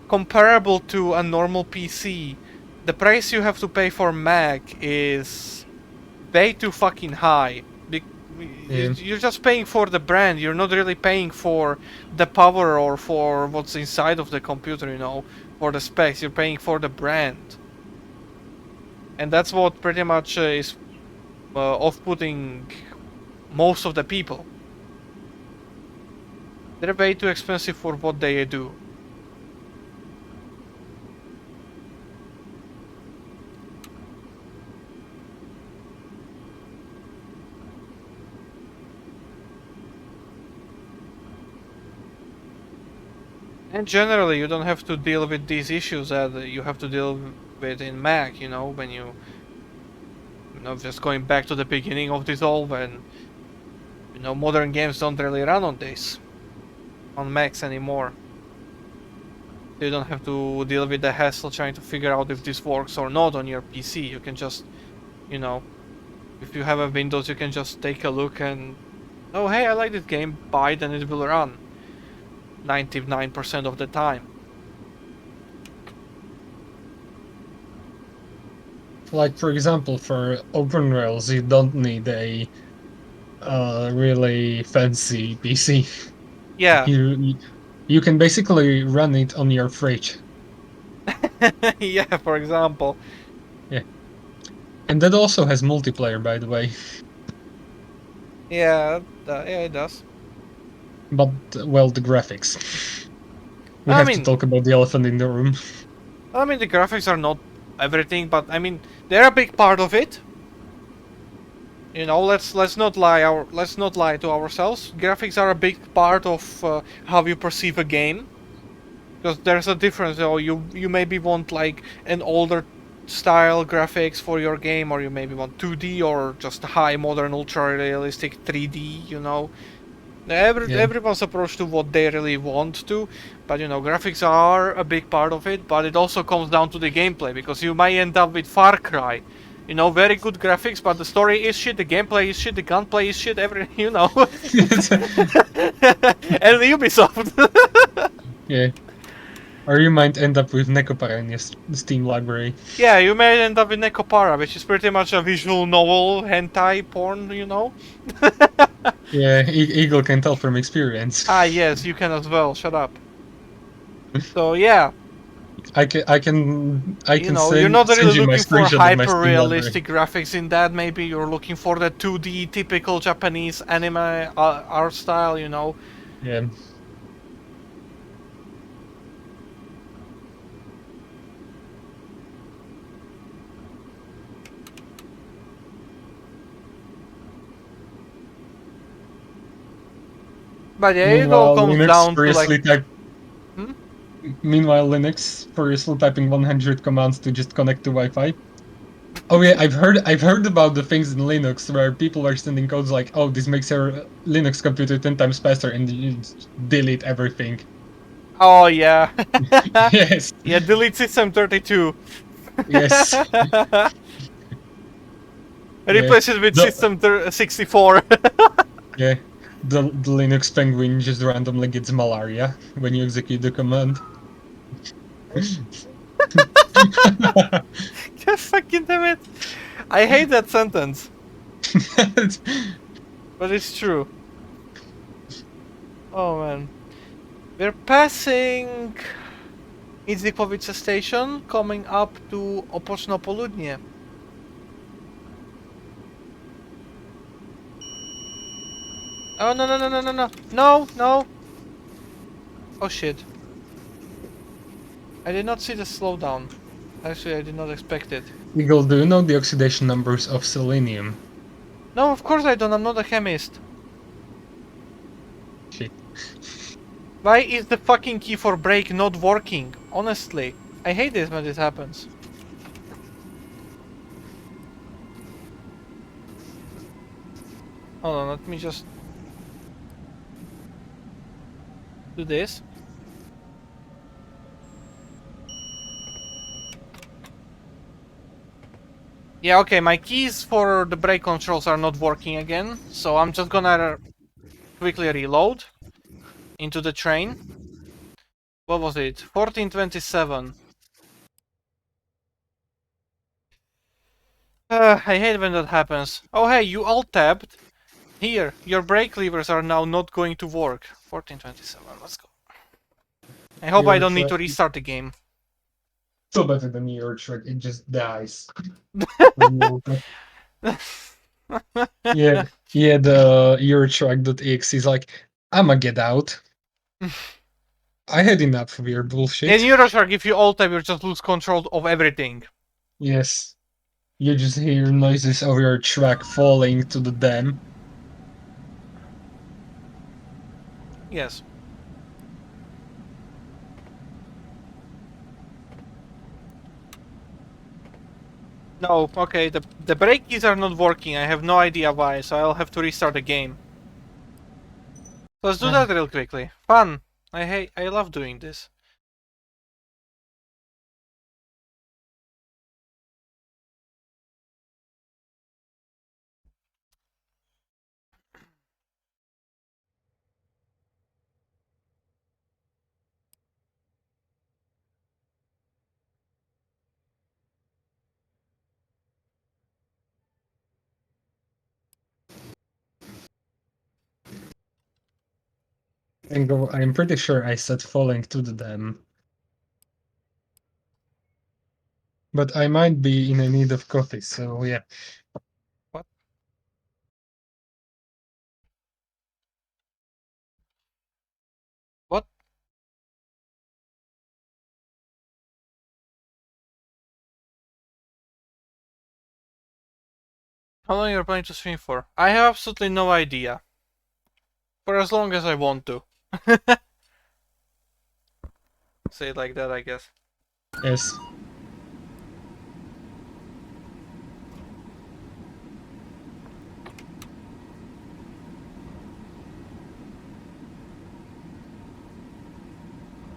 Speaker 1: comparable to a normal PC, the price you have to pay for Mac is way too fucking high.
Speaker 2: Yeah.
Speaker 1: You're just paying for the brand, you're not really paying for the power or for what's inside of the computer, you know, for the specs, you're paying for the brand. And that's what pretty much is off-putting most of the people. They're way too expensive for what they do. And generally, you don't have to deal with these issues that you have to deal with in Mac, you know, when you know, just going back to the beginning of this all, when, you know, modern games don't really run on this, on Macs anymore. You don't have to deal with the hassle trying to figure out if this works or not on your PC. You can just, you know, if you have a Windows, you can just take a look and, oh hey, I like this game, buy it and it will run 99% of the time.
Speaker 2: Like, for example, for OpenRails, you don't need a really fancy PC.
Speaker 1: Yeah.
Speaker 2: You can basically run it on your fridge.
Speaker 1: Yeah, for example.
Speaker 2: Yeah. And that also has multiplayer, by the way.
Speaker 1: Yeah, yeah, it does.
Speaker 2: But, well, the graphics. We
Speaker 1: I
Speaker 2: have to
Speaker 1: mean,
Speaker 2: talk about the elephant in the room.
Speaker 1: I mean, the graphics are not everything, but I mean, they're a big part of it. You know, let's not lie to ourselves. Graphics are a big part of how you perceive a game, because there's a difference. You know, you maybe want like an older style graphics for your game, or you maybe want 2D or just high modern ultra realistic 3D. You know, everyone's approach to what they really want to, but you know, graphics are a big part of it. But it also comes down to the gameplay, because you might end up with Far Cry. You know, very good graphics, but the story is shit, the gameplay is shit, the gunplay is shit, you know. And Ubisoft.
Speaker 2: Yeah. Or you might end up with Necopara in your Steam library.
Speaker 1: Yeah, you may end up with Necopara, which is pretty much a visual novel, hentai porn, you know.
Speaker 2: Yeah, Eagle can tell from experience.
Speaker 1: Ah, yes, you can as well. Shut up. So yeah.
Speaker 2: I can
Speaker 1: You know,
Speaker 2: send,
Speaker 1: you're not
Speaker 2: send
Speaker 1: really
Speaker 2: you my
Speaker 1: looking for
Speaker 2: screenshot of my Steam library.
Speaker 1: hyper-realistic graphics in that. Maybe you're looking for the 2D typical Japanese anime art style, you know.
Speaker 2: Yeah.
Speaker 1: But yeah, it all comes down to like...
Speaker 2: Meanwhile, Linux furiously typing 100 commands to just connect to Wi-Fi. Oh yeah, I've heard about the things in Linux where people are sending codes like, "Oh, this makes your Linux computer 10 times faster," and you delete everything.
Speaker 1: Oh yeah.
Speaker 2: Yes.
Speaker 1: Yeah, delete system32.
Speaker 2: Yes.
Speaker 1: Replace it with system64.
Speaker 2: Yeah. The Linux penguin just randomly gets malaria when you execute the command.
Speaker 1: God fucking damn it. I hate that sentence. But it's true. Oh man. We're passing Idzikovice station, coming up to Opočno Poludnie. Oh no no no no no no no no! Oh shit. I did not see the slowdown. Actually, I did not expect it.
Speaker 2: Eagle, do you know the oxidation numbers of selenium?
Speaker 1: No, of course I don't. I'm not a chemist.
Speaker 2: Shit.
Speaker 1: Why is the fucking key for brake not working? Honestly, I hate this when this happens. Hold on, let me just do this. Yeah, okay, my keys for the brake controls are not working again, so I'm just gonna quickly reload into the train. What was it? 1427. I hate when that happens. Oh hey, you all tapped. Here, your brake levers are now not going to work. 1427, let's go. I hope I
Speaker 2: Your
Speaker 1: don't need
Speaker 2: truck
Speaker 1: to restart the game.
Speaker 2: still better than your truck. It just dies. When yeah, yeah. The Euro truck.exe is like, I'ma get out. I had enough of your
Speaker 1: In
Speaker 2: bullshit.
Speaker 1: Euroshark, if you alt tab, you just lose control of everything.
Speaker 2: Yes, you just hear noises of your truck falling to the dam.
Speaker 1: Yes. No, okay, the brake keys are not working. I have no idea why, so I'll have to restart the game. Let's do that real quickly. Fun. I love doing this.
Speaker 2: And go, I'm pretty sure I said falling to the dam. But I might be in a need of coffee, so yeah.
Speaker 1: What? What? How long you're planning to stream for? I have absolutely no idea. For as long as I want to. Say it like that, I guess.
Speaker 2: Yes.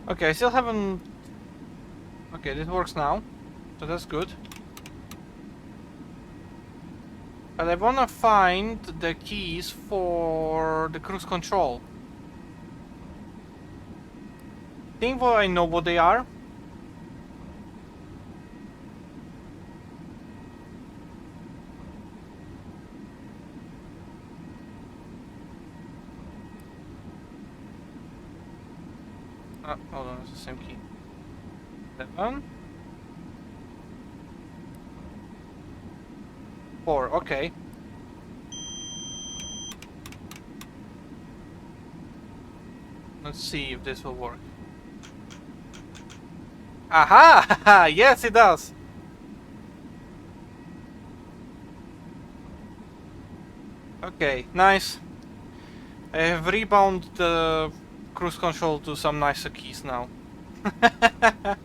Speaker 1: Okay, I still haven't... Okay, this works now. So that's good. But I wanna find the keys for the cruise control. Think what I know what they are? Hold on, it's the same key. 7 4, okay. Let's see if this will work. Aha! Yes, it does! Okay, nice. I have rebound the cruise control to some nicer keys now. That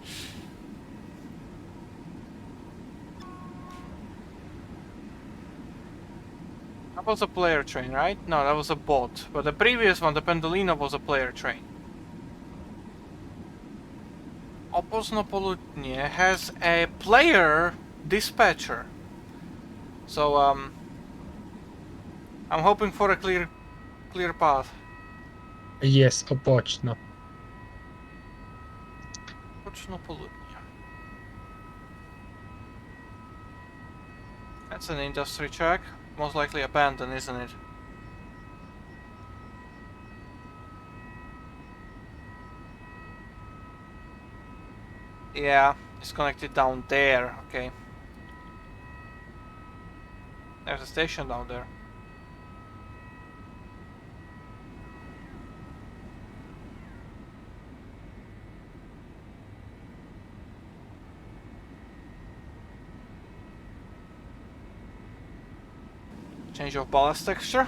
Speaker 1: was a player train, right? No, that was a bot. But the previous one, the Pendolino, was a player train. Opposnopolutnie has a player dispatcher. So, I'm hoping for a clear path.
Speaker 2: Yes, Opochno.
Speaker 1: Opposnopolutnie. That's an industry check. Most likely abandoned, isn't it? Yeah, it's connected down there, okay. There's a station down there. Change of ballast texture.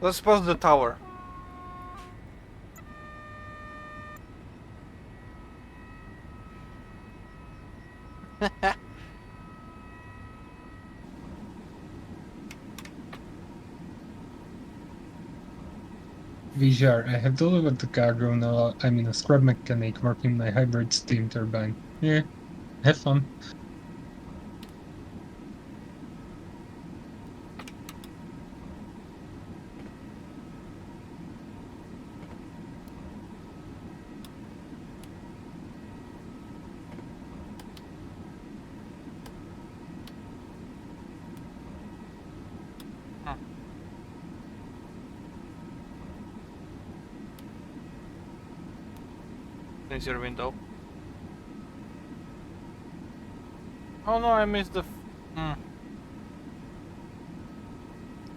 Speaker 1: Let's pass the tower.
Speaker 2: Vijar, I have delivered the cargo now. I'm in a scrub mechanic working my hybrid steam turbine. Yeah, have fun.
Speaker 1: Is your window? Oh no, I missed the.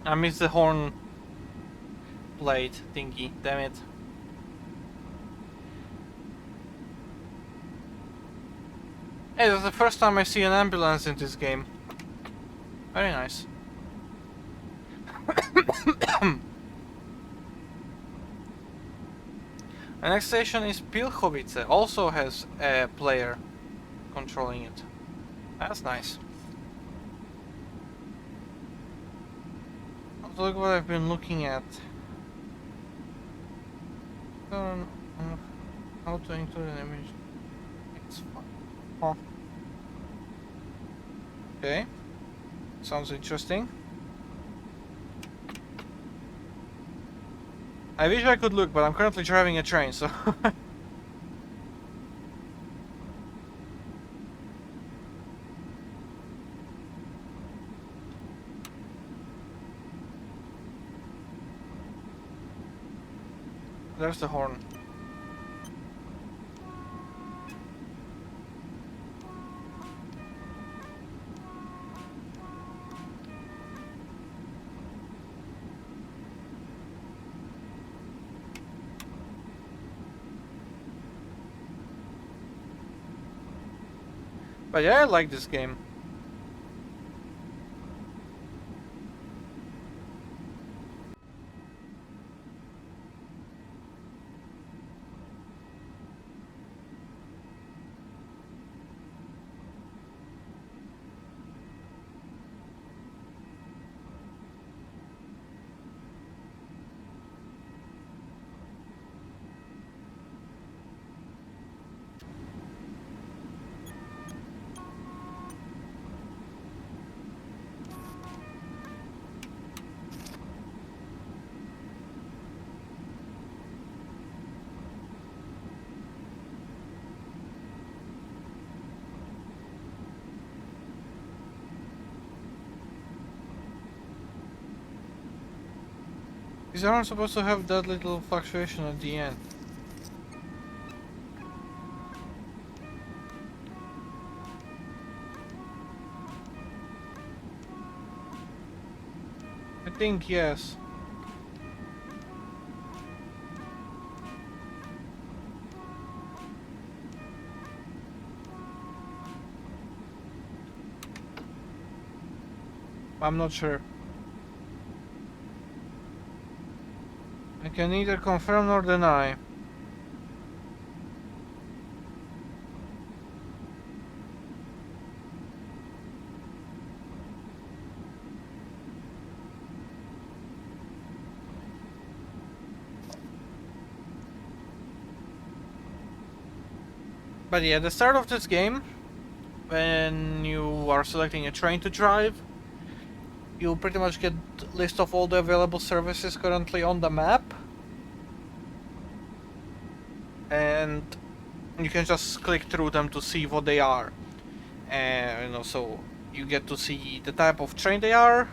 Speaker 1: I missed the horn plate thingy. Damn it. Hey, that's the first time I see an ambulance in this game. Very nice. The next station is Pilchowice. Also has a player controlling it. That's nice. Look what I've been looking at. How to include an image. It's fun. Huh. Okay. Sounds interesting. I wish I could look, but I'm currently driving a train, so... There's the horn. But yeah, I like this game. These aren't supposed to have that little fluctuation at the end. I think yes. I'm not sure. I can neither confirm nor deny. But yeah, the start of this game, when you are selecting a train to drive, you'll pretty much get a list of all the available services currently on the map. And you can just click through them to see what they are. And so you get to see the type of train they are.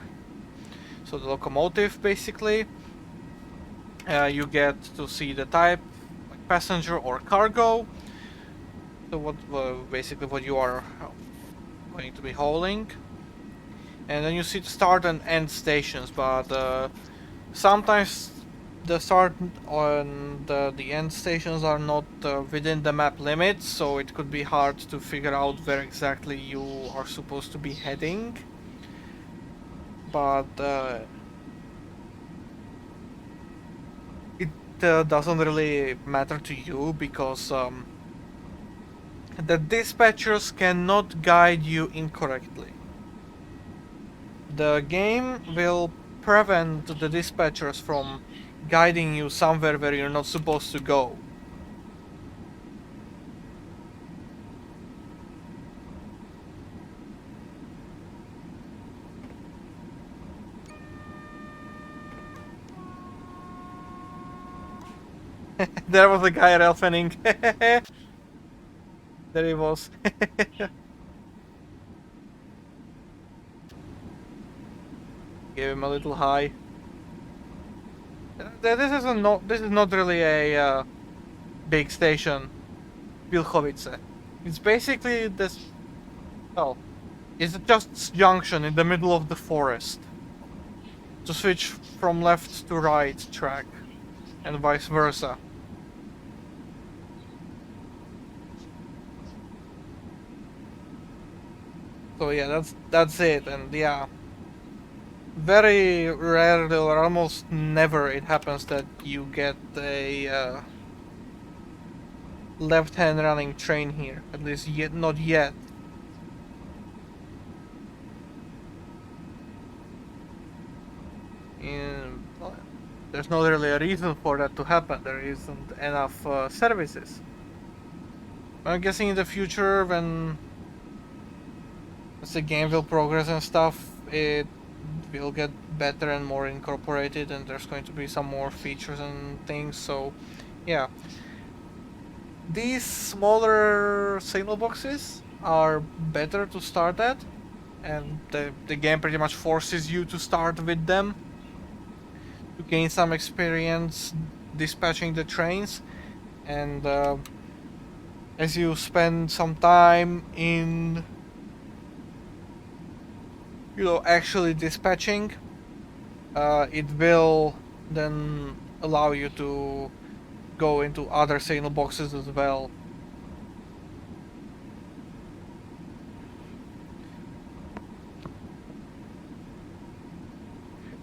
Speaker 1: So the locomotive, basically. You get to see the type, like passenger or cargo. So what basically what you are going to be hauling. And then you see the start and end stations, but sometimes the start and the end stations are not within the map limits, so it could be hard to figure out where exactly you are supposed to be heading. But doesn't really matter to you because the dispatchers cannot guide you incorrectly. The game will prevent the dispatchers from guiding you somewhere where you're not supposed to go. There was a guy Ralphening. There he was. Give him a little high. This is not really a big station, Wilchowice. It's basically this. Well, it's just junction in the middle of the forest to switch from left to right track, and vice versa. So yeah, that's it, and yeah, very rarely or almost never it happens that you get a left-hand running train here. At least not yet. Well, there's not really a reason for that to happen. There isn't enough services. I'm guessing in the future, when as the game will progress and stuff, it will get better and more incorporated, and there's going to be some more features and things. So, yeah, these smaller signal boxes are better to start at, and the game pretty much forces you to start with them to gain some experience dispatching the trains. And as you spend some time in, actually dispatching, it will then allow you to go into other signal boxes as well.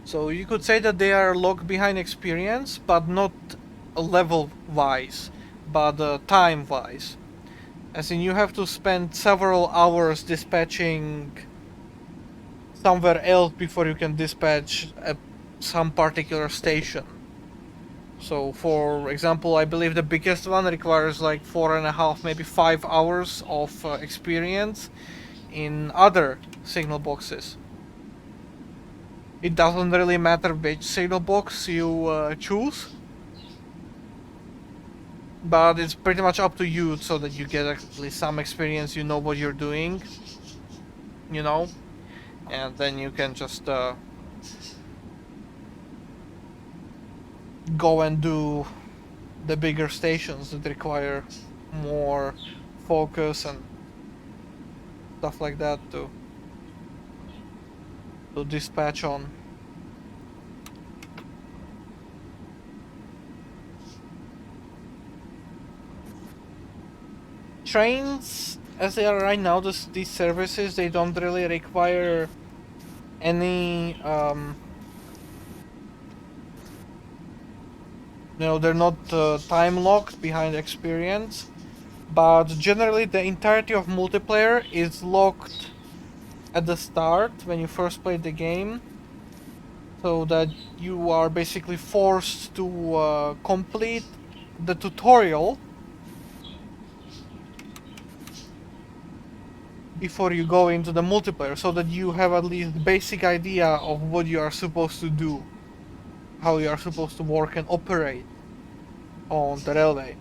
Speaker 1: So you could say that they are log behind experience, but not level wise, but time wise. As in, you have to spend several hours dispatching somewhere else before you can dispatch at some particular station. So, for example, I believe the biggest one requires like 4.5, maybe 5 hours of experience in other signal boxes. It doesn't really matter which signal box you choose, but it's pretty much up to you so that you get at least some experience, you know what you're doing, and then you can just go and do the bigger stations that require more focus and stuff like that to dispatch on. Trains, as they are right now, these services, they don't really require any they're not time locked behind experience, but generally the entirety of multiplayer is locked at the start when you first play the game, so that you are basically forced to complete the tutorial before you go into the multiplayer, so that you have at least basic idea of what you are supposed to do, how you are supposed to work and operate on the railway.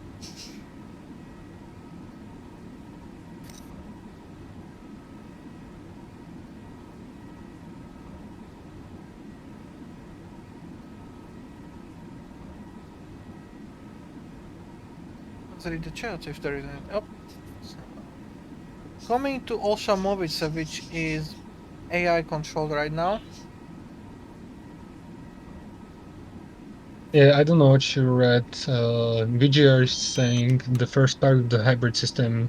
Speaker 1: Let's read the chat if there is any. Oh. Coming to Olshamovice, which is AI controlled right now.
Speaker 2: Yeah, I don't know what you read. VGR is saying the first part of the hybrid system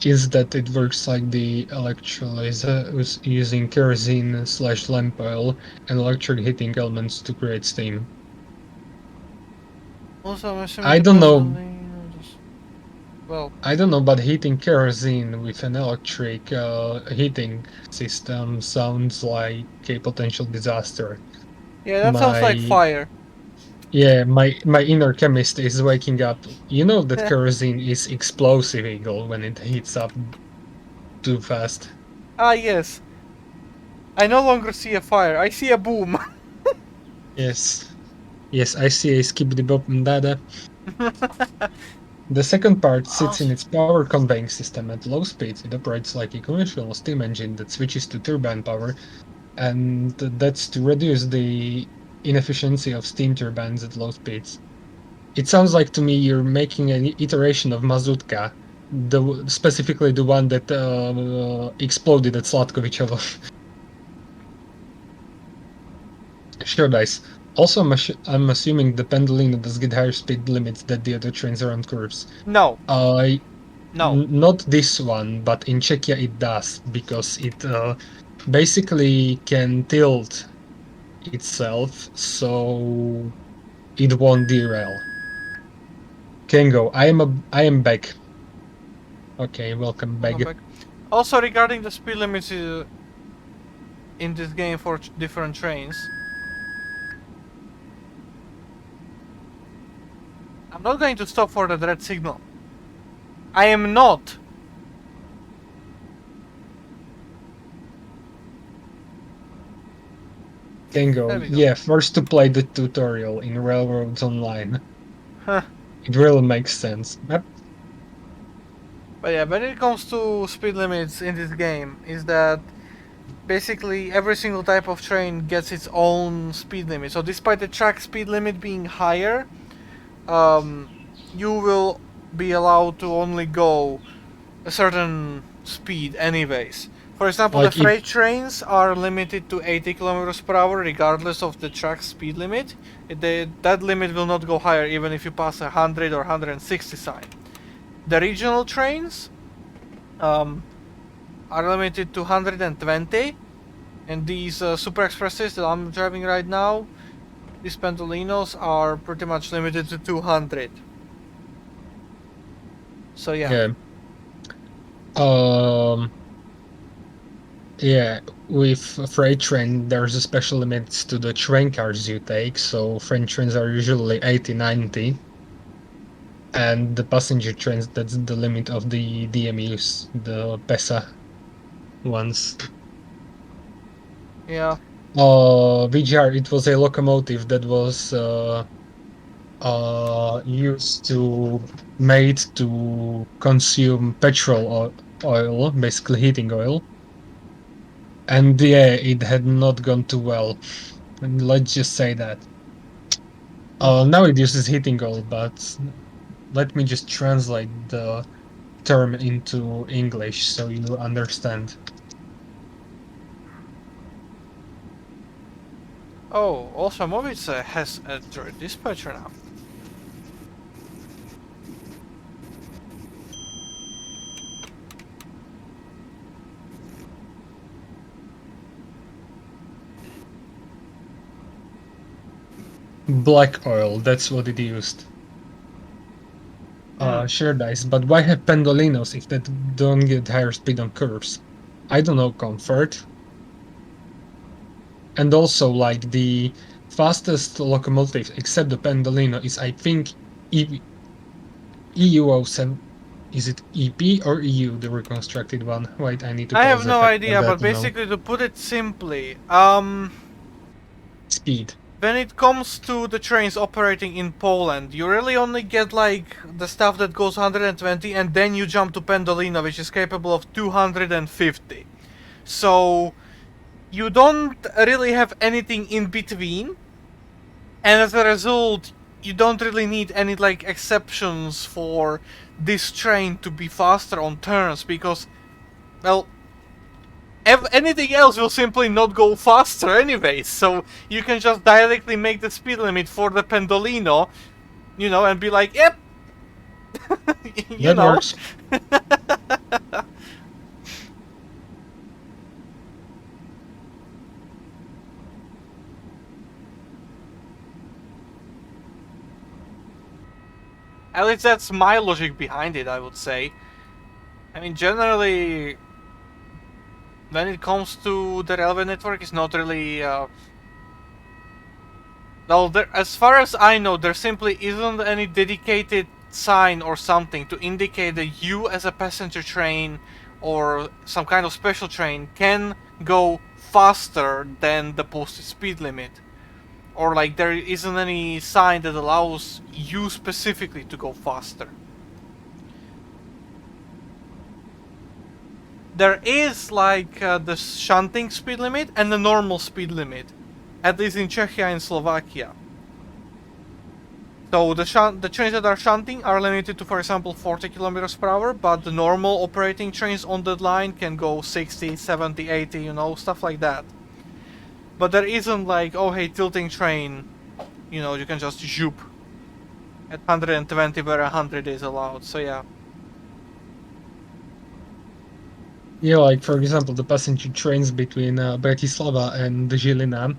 Speaker 2: is that it works like the electrolyzer using kerosene/lamp oil and electric heating elements to create steam.
Speaker 1: Also, I'm assuming
Speaker 2: I
Speaker 1: the
Speaker 2: don't know.
Speaker 1: Pendolino just... Well,
Speaker 2: I don't know, but heating kerosene with an electric heating system sounds like a potential disaster.
Speaker 1: yeah, that sounds like
Speaker 2: My
Speaker 1: fire.
Speaker 2: Yeah, my inner chemist is waking up. You know that kerosene is explosive eagle when it heats up too fast.
Speaker 1: Ah, yes. I no longer see a fire. I see a boom.
Speaker 2: Yes. Yes, I see a skibbity bop and dada. The second part sits in
Speaker 1: Also,
Speaker 2: its power conveying system at low speeds. It operates like a conventional steam engine that switches to turbine power, and that's to reduce the inefficiency of steam turbines at low speeds. It sounds like to me you're making an iteration of Mazutka, specifically the one that exploded at Slatkovichovo. Sure, dice. Also, I'm assuming the Pendolino does get higher speed limits than the other trains around curves.
Speaker 1: no.
Speaker 2: Uh,
Speaker 1: No.
Speaker 2: Not this one, but in Czechia it does because it basically can tilt itself so it won't derail. Can go. I am back. Okay, welcome
Speaker 1: Welcome
Speaker 2: back.
Speaker 1: back. Also, regarding the speed limits in this game for different trains, I'm not going to stop for the red signal. I am not.
Speaker 2: Can go.
Speaker 1: There we go.
Speaker 2: Yeah, first to play the tutorial in Railroads Online.
Speaker 1: Huh.
Speaker 2: It really makes sense. Yep.
Speaker 1: But yeah, when it comes to speed limits in this game, is that basically every single type of train gets its own speed limit. So despite the track speed limit being higher, um, you will be allowed to only go a certain speed anyways. For example, the
Speaker 2: Like it,
Speaker 1: freight trains are limited to 80 kilometers per hour regardless of the track speed limit. That limit will not go higher even if you pass a 100 or 160 sign. The regional trains um, are limited to 120, and these super expresses that I'm driving right now, these Pentolinos, are pretty much limited to 200. So yeah.
Speaker 2: yeah. Um, yeah, with a freight train, there's a special limits to the train cars you take. So freight trains are usually 80, 90. And the passenger trains, that's the limit of the DMUs, the PESA ones.
Speaker 1: Yeah.
Speaker 2: VGR, it was a locomotive that was used to made to consume oil, basically heating oil. And yeah, it had not gone too well. And let's just say that. Now it uses heating oil, but let me just translate the term into English so you understand.
Speaker 1: Oh, also Movies has a droid dispatcher now.
Speaker 2: Black oil, that's what it used.
Speaker 1: Hmm.
Speaker 2: Sure dice, but why have pendolinos if they don't get higher speed on curves? I don't know, comfort. And also, like the fastest locomotive except the Pendolino is, I think, EU07. Is it EP or EU, the reconstructed one? Wait, I need to
Speaker 1: I have
Speaker 2: pause
Speaker 1: no
Speaker 2: the
Speaker 1: idea,
Speaker 2: that
Speaker 1: but
Speaker 2: to know.
Speaker 1: basically to put it simply,
Speaker 2: Speed.
Speaker 1: when it comes to the trains operating in Poland, you really only get like the stuff that goes 120 and then you jump to Pendolino, which is capable of 250. So you don't really have anything in between, and as a result, you don't really need any like exceptions for this train to be faster on turns because, well, anything else will simply not go faster anyways. So you can just directly make the speed limit for the Pendolino, and be like, yep, you
Speaker 2: That
Speaker 1: know.
Speaker 2: works.
Speaker 1: least that's my logic behind it, I would say. I mean, generally, when it comes to the railway network, it's not really... well, as far as I know, there simply isn't any dedicated sign or something to indicate that you as a passenger train or some kind of special train can go faster than the posted speed limit. Or like there isn't any sign that allows you specifically to go faster. There is like the shunting speed limit and the normal speed limit, at least in Czechia and Slovakia. So the trains that are shunting are limited to, for example, 40 kilometers per hour, but the normal operating trains on that line can go 60, 70, 80, you know, stuff like that. But there isn't like, oh hey, tilting train, you know, you can just zoop at 120 where 100 is allowed, so yeah.
Speaker 2: Yeah, like for example, the passenger trains between Bratislava and Žilina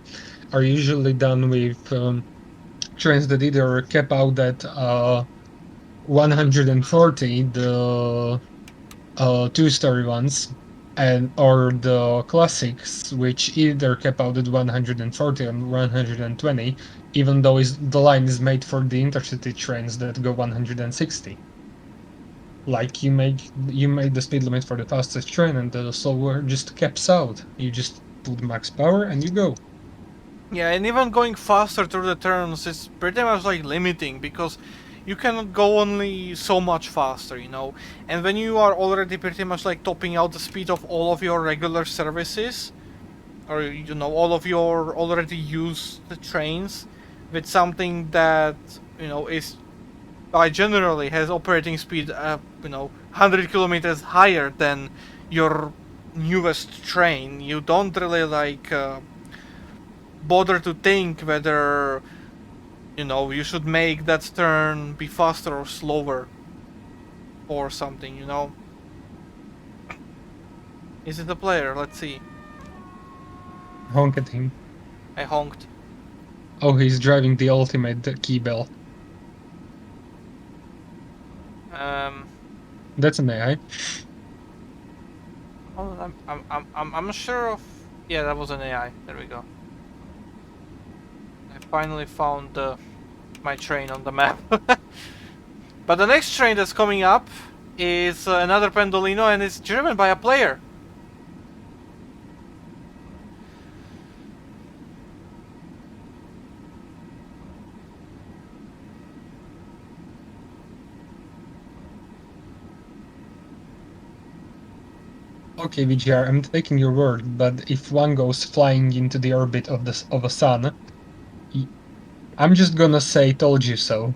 Speaker 2: are usually done with trains that either cap out at 140, the two-story ones, or the classics, which either cap out at 140 or 120, even though the line is made for the intercity trains that go 160. Like you make the speed limit for the fastest train, and the slower just caps out. You just put max power and you go.
Speaker 1: Yeah, and even going faster through the turns is pretty much like limiting, because you cannot go only so much faster, you know. And when you are already pretty much like topping out the speed of all of your regular services, or you know, all of your already used trains, with something that, you know, is generally has operating speed, you know, 100 kilometers higher than your newest train, you don't really like bother to think whether, you know, you should make that turn be faster or slower or something, you know. Is it a player? Let's see.
Speaker 2: Honk at him.
Speaker 1: I honked.
Speaker 2: Oh, he's driving the ultimate key bell. That's an AI.
Speaker 1: Hold on, I'm sure of. Yeah, that was an AI. There we go. I finally found my train on the map. But the next train that's coming up is another Pendolino, and it's driven by a player.
Speaker 2: Okay, VGR, I'm taking your word, but if one goes flying into the orbit of a sun, I'm just gonna say "told you so."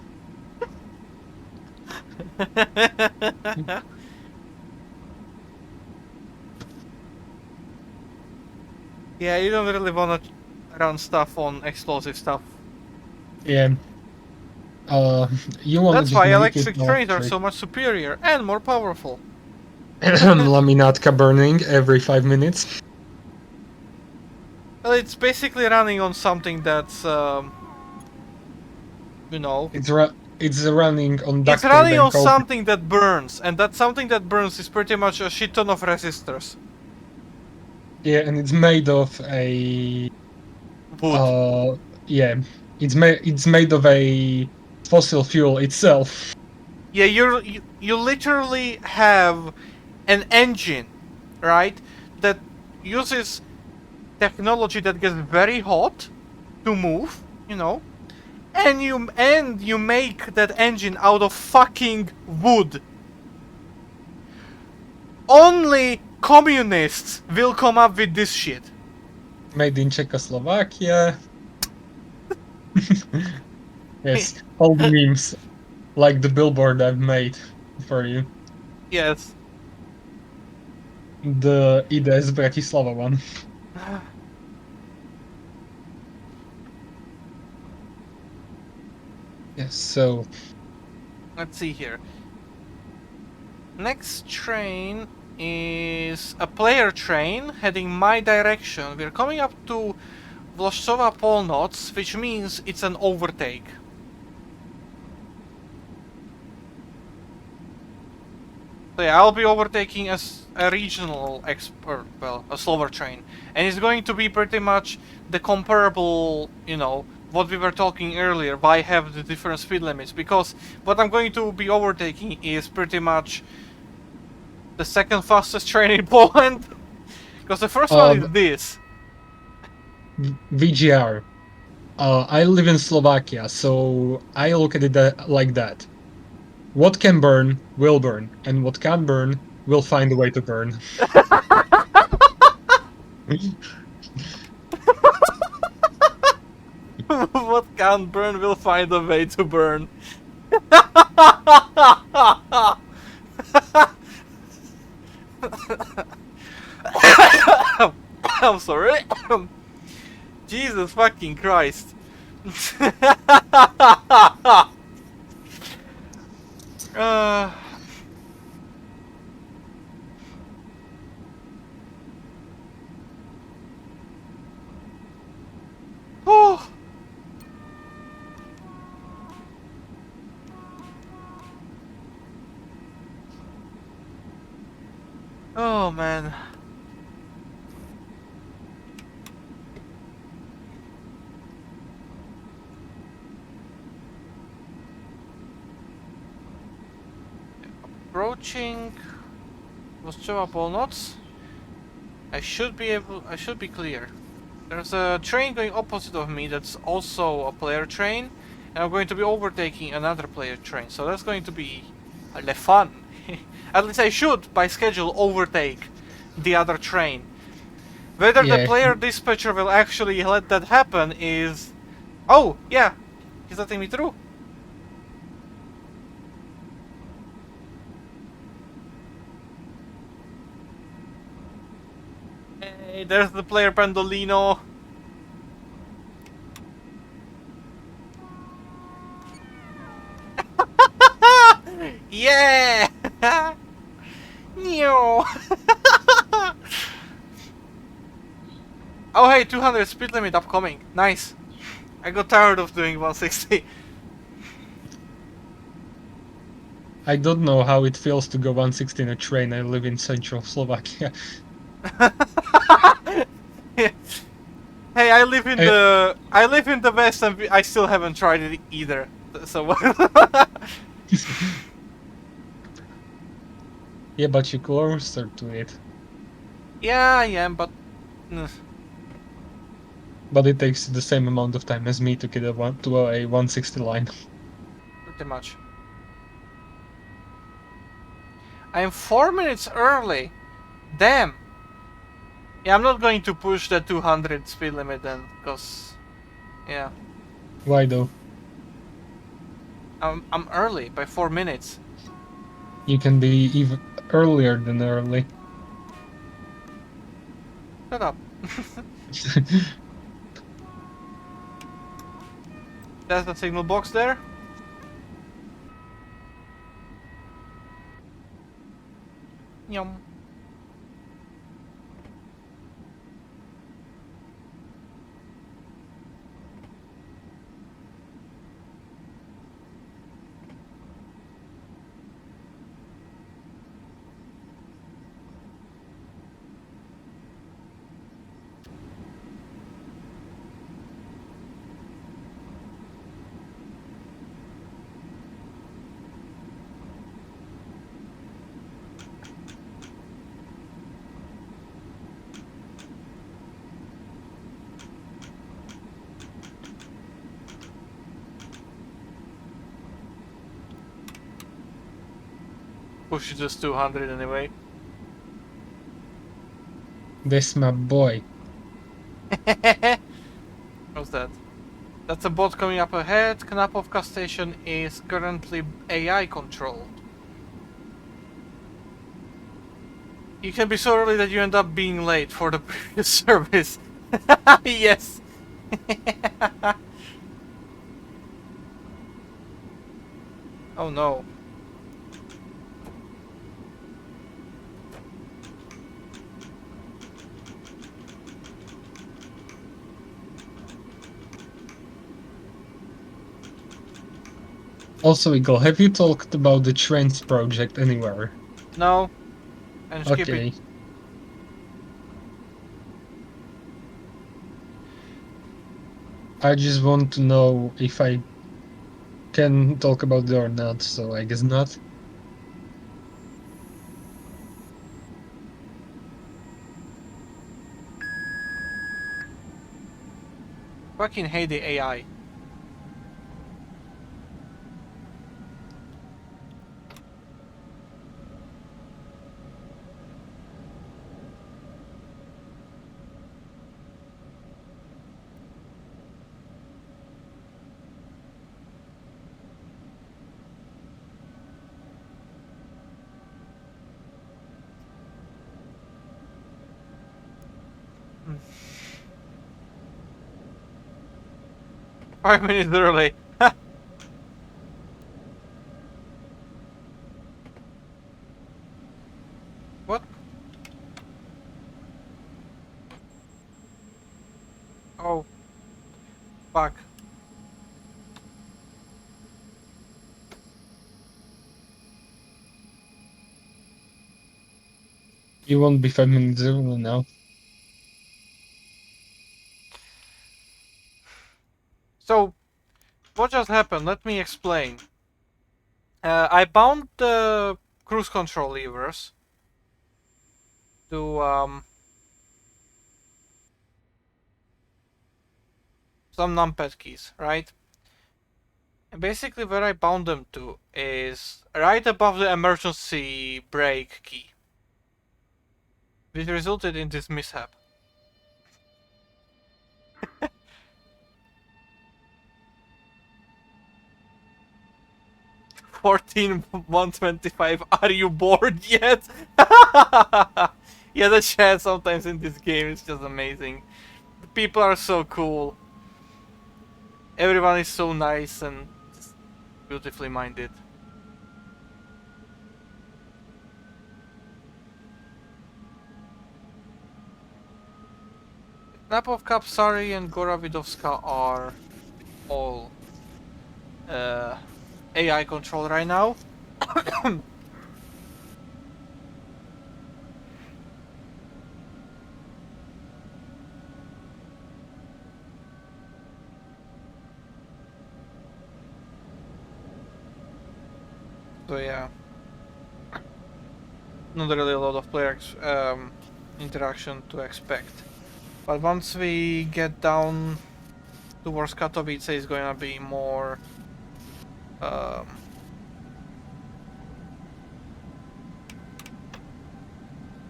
Speaker 1: Yeah, you don't really wanna run stuff on explosive stuff.
Speaker 2: Yeah. You wanna
Speaker 1: That's
Speaker 2: just
Speaker 1: why
Speaker 2: make
Speaker 1: electric
Speaker 2: it
Speaker 1: trains are
Speaker 2: electric.
Speaker 1: so much superior and more powerful.
Speaker 2: Laminatka burning every 5 minutes.
Speaker 1: Well, it's basically running on something that's, you know...
Speaker 2: It's running on duct
Speaker 1: It's
Speaker 2: tape
Speaker 1: running
Speaker 2: and
Speaker 1: on
Speaker 2: coke.
Speaker 1: something that burns, and that something that burns is pretty much a shit ton of resistors.
Speaker 2: Yeah, and it's made of a
Speaker 1: Wood.
Speaker 2: yeah, it's made of a fossil fuel itself.
Speaker 1: Yeah, you literally have an engine, right, that uses technology that gets very hot to move, you know, and you make that engine out of fucking wood. Only communists will come up with this shit.
Speaker 2: Made in Czechoslovakia. Yes, all the memes, like the billboard I've made for you.
Speaker 1: Yes.
Speaker 2: The Ida z Bratislava one. Yes, so...
Speaker 1: Let's see here. Next train is a player train heading my direction. We're coming up to Warsawa Polnoc, which means it's an overtake. So yeah, I'll be overtaking as a regional expert, well, a slower train, and it's going to be pretty much the comparable, you know, what we were talking earlier. Why have the different speed limits? Because what I'm going to be overtaking is pretty much the second fastest train in Poland. Because the first one is this.
Speaker 2: VGR. I live in Slovakia, so I look at it like that. What can burn will burn, and what can't burn will find a way to burn.
Speaker 1: What can't burn will find a way to burn. I'm sorry. Jesus fucking Christ. uh, oh. Oh man. Approaching Warsawa Polnoc. I should be clear. There's a train going opposite of me that's also a player train, and I'm going to be overtaking another player train, so that's going to be fun. At least I should, by schedule, overtake the other train. Whether the
Speaker 2: Yeah,
Speaker 1: player dispatcher will actually let that happen is... Oh, yeah, he's letting me through. Hey, there's the player Pendolino. Yeah! No. Oh hey, 200 speed limit upcoming. Nice. I got tired of doing 160.
Speaker 2: I don't know how it feels to go 160 in a train. I live in central Slovakia.
Speaker 1: Hey, I live in the west, and I still haven't tried it either. So
Speaker 2: Yeah, but you're closer to it.
Speaker 1: yeah, I am, but
Speaker 2: But it takes the same amount of time as me to get a 160 line.
Speaker 1: pretty much. I am 4 minutes early. Damn. Yeah, I'm not going to push the 200 speed limit then, cause yeah,
Speaker 2: Why though?
Speaker 1: I'm early by 4 minutes.
Speaker 2: You can be even earlier than early.
Speaker 1: Shut up. There's the signal box there. Yum. Push it just 200 anyway.
Speaker 2: This my boy.
Speaker 1: What's that? That's a bot coming up ahead. Knapovka station is currently AI controlled. You can be so early that you end up being late for the previous service. Yes. Oh no.
Speaker 2: Also, Eagle, have you talked about the Trends project anywhere?
Speaker 1: No, and skip it.
Speaker 2: Okay. I just want to know if I can talk about it or not, so I guess not.
Speaker 1: Fucking hate the AI. Hmm. 5 minutes early. What? Oh, fuck.
Speaker 2: You won't be 5 minutes early now.
Speaker 1: So, what just happened? Let me explain. I bound the cruise control levers to some numpad keys, right? And basically where I bound them to is right above the emergency brake key, which resulted in this mishap. 14,125. Are you bored yet? Yeah, the chat sometimes in this game is just amazing. The people are so cool. Everyone is so nice and just beautifully minded. Napov, Kapsari, and Gorovidovska are all AI controlled right now. So yeah, not really a lot of player interaction to expect. But once we get down towards Katowice, it's going to be more.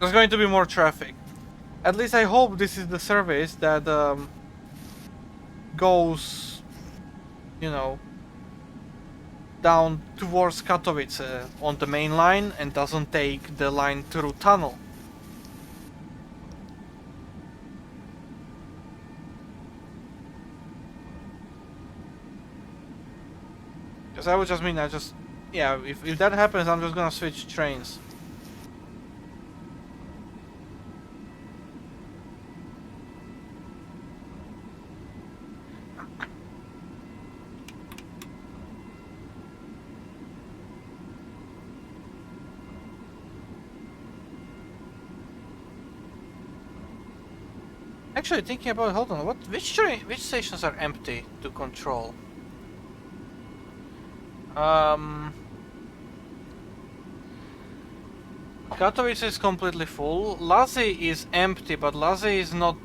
Speaker 1: There's going to be more traffic. At least I hope this is the service that goes, you know, down towards Katowice on the main line and doesn't take the line through tunnel. Because I would just mean, yeah, if that happens, I'm just gonna switch trains. Actually, thinking about, hold on, which stations are empty to control? Katowice is completely full. Lazy is empty, but Lazy is not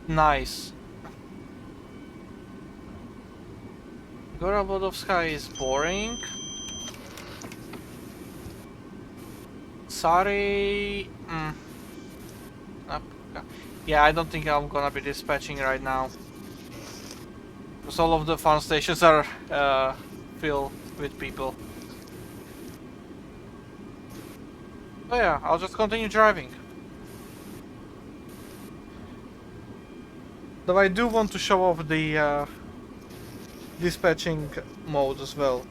Speaker 1: nice. Gorobodovska is boring. Sari... Yeah, I don't think I'm gonna be dispatching right now. Because all of the fun stations are filled with people. So yeah, I'll just continue driving. Though I do want to show off the dispatching mode as well.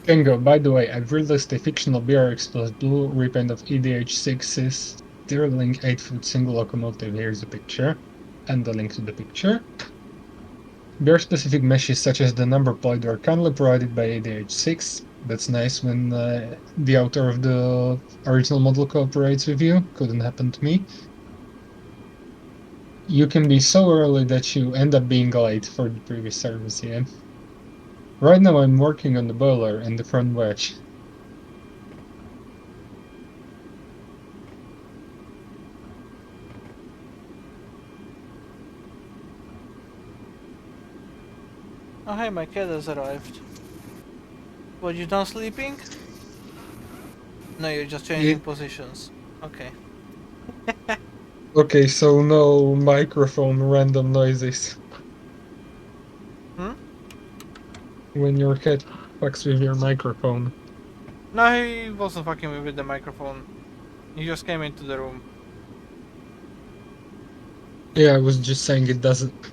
Speaker 2: Kengo, by the way, I've released a fictional BRX plus blue repaint of EDH6's Stirling 8-foot single locomotive. Here's a picture, and the link to the picture. BR-specific meshes such as the number plate were kindly provided by EDH6. That's nice when the author of the original model cooperates with you. Couldn't happen to me. You can be so early that you end up being late for the previous service, yeah. Right now I'm working on the boiler and the front wedge.
Speaker 1: Oh hey, my cat has arrived. What, you done sleeping? No, you're just
Speaker 2: Yeah.
Speaker 1: changing positions. Okay.
Speaker 2: Okay, so no microphone random noises
Speaker 1: Hmm?
Speaker 2: when your cat fucks with your microphone.
Speaker 1: No, he wasn't fucking me with the microphone. He just came into the room.
Speaker 2: Yeah, I was just saying it doesn't.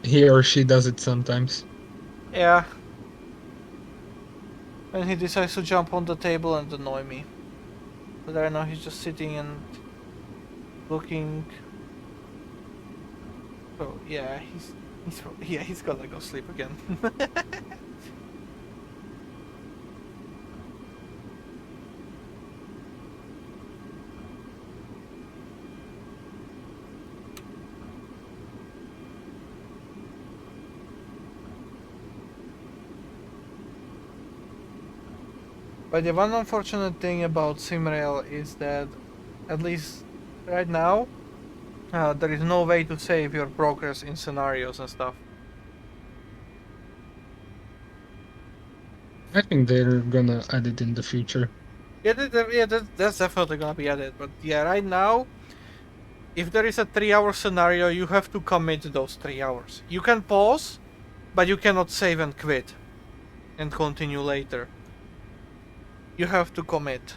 Speaker 2: He or she does it sometimes.
Speaker 1: Yeah. And he decides to jump on the table and annoy me. But right now he's just sitting and looking. Oh yeah, he's gonna go sleep again. But the one unfortunate thing about SimRail is that, at least right now, there is no way to save your progress in scenarios and stuff.
Speaker 2: I think they're gonna add it in the future.
Speaker 1: Yeah, that's definitely gonna be added. But yeah, right now, if there is a 3 hour scenario, you have to commit those 3 hours. You can pause, but you cannot save and quit and continue later. You have to commit.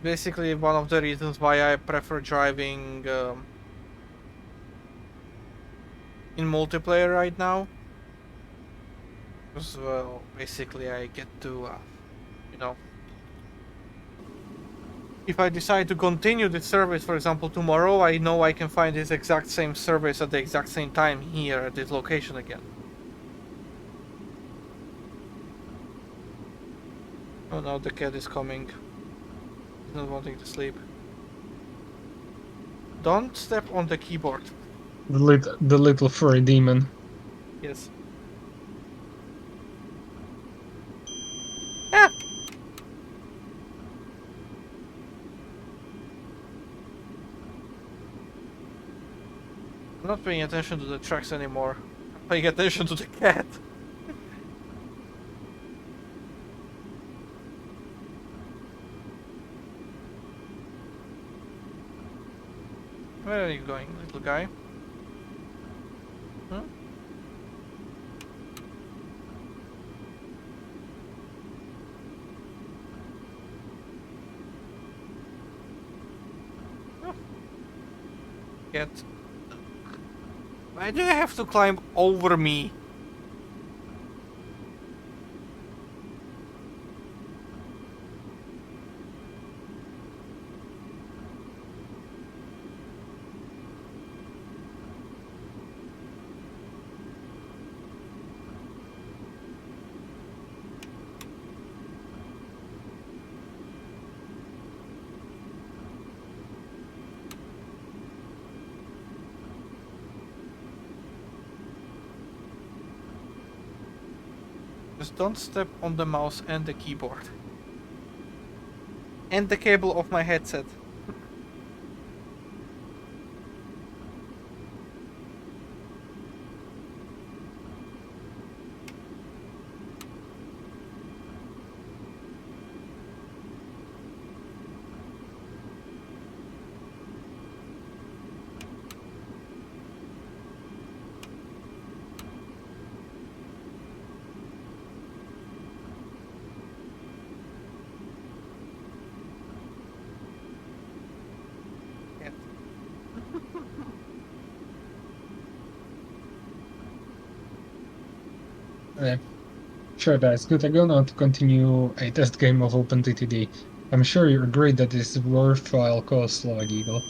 Speaker 1: Basically, one of the reasons why I prefer driving in multiplayer right now. Because, well, basically, I get to, you know, if I decide to continue this service, for example, tomorrow, I know I can find this exact same service at the exact same time here at this location again. Oh no, the cat is coming. He's not wanting to sleep. Don't step on the keyboard.
Speaker 2: The little furry demon.
Speaker 1: Yes. Ah! I'm not paying attention to the tracks anymore. I'm paying attention to the cat. Where are you going, little guy? Hmm? Oh, cat. Why do you have to climb over me? Just don't step on the mouse and the keyboard. And the cable of my headset. Cat.
Speaker 2: Uh, sure, guys. Good to go now to continue a test game of OpenTTD. I'm sure you agree that this is worthwhile cause, Log Eagle.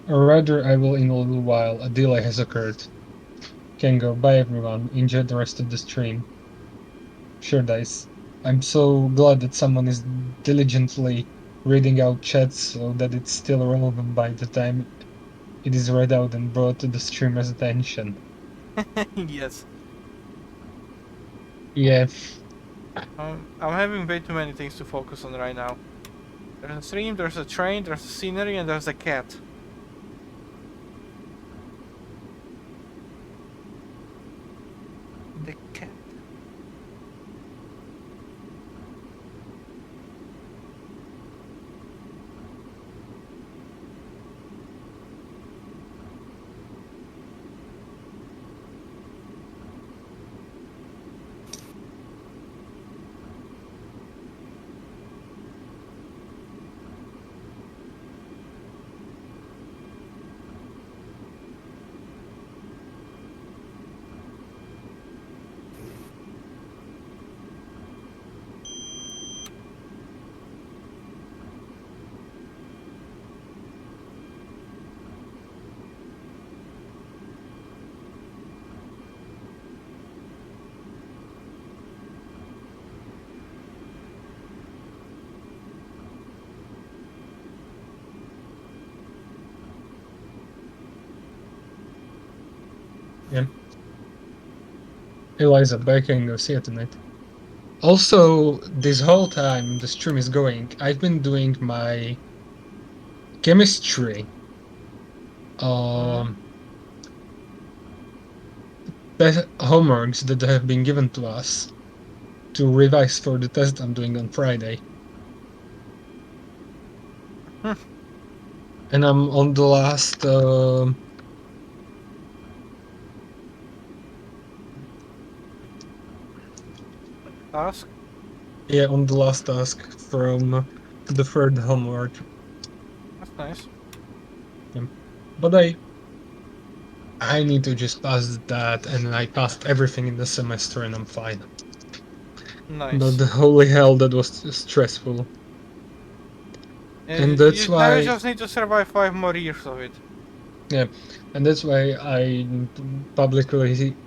Speaker 2: Or rather, I will in a little while. A delay has occurred. Can go. Bye, everyone. Enjoy the rest of the stream. Sure, dice. I'm so glad that someone is diligently reading out chats so that it's still relevant by the time it is read out and brought to the streamer's attention.
Speaker 1: Yes.
Speaker 2: Yeah,
Speaker 1: I'm having way too many things to focus on right now. There's a stream, there's a train, there's a scenery, and there's a cat. The cat.
Speaker 2: yeah. Eliza, back and go see you tonight. Also, this whole time the stream is going, I've been doing my chemistry
Speaker 1: Hmm?
Speaker 2: um homeworks that have been given to us to revise for the test I'm doing on Friday. And I'm on the last
Speaker 1: Task?
Speaker 2: yeah, on the last task from the third homework.
Speaker 1: That's nice.
Speaker 2: Yeah. But I need to just pass that, and I passed everything in the semester, and I'm fine. But
Speaker 1: Nice.
Speaker 2: the holy hell, that was stressful, and that's
Speaker 1: Now you
Speaker 2: why,
Speaker 1: just need to survive 5 more years of it.
Speaker 2: yeah, and that's why I publicly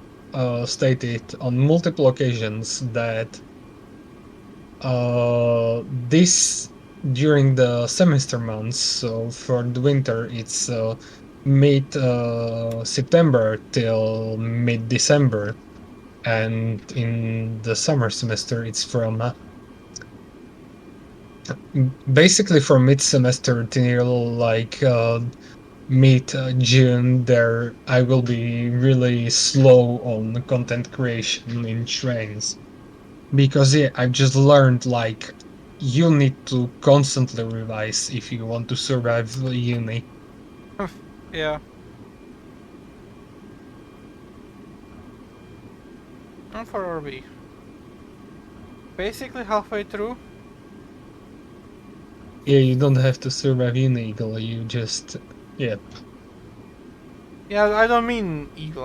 Speaker 2: stated on multiple occasions that this during the semester months, so for the winter, it's mid September till mid December, and in the summer semester, it's from basically from mid semester till like mid June. There, I will be really slow on content creation in trains. Because yeah, I've just learned like you need to constantly revise if you want to survive the uni.
Speaker 1: Yeah. And for RB. Basically halfway through.
Speaker 2: Yeah, you don't have to survive uni, Eagle. You just yeah.
Speaker 1: Yeah, I don't mean Eagle.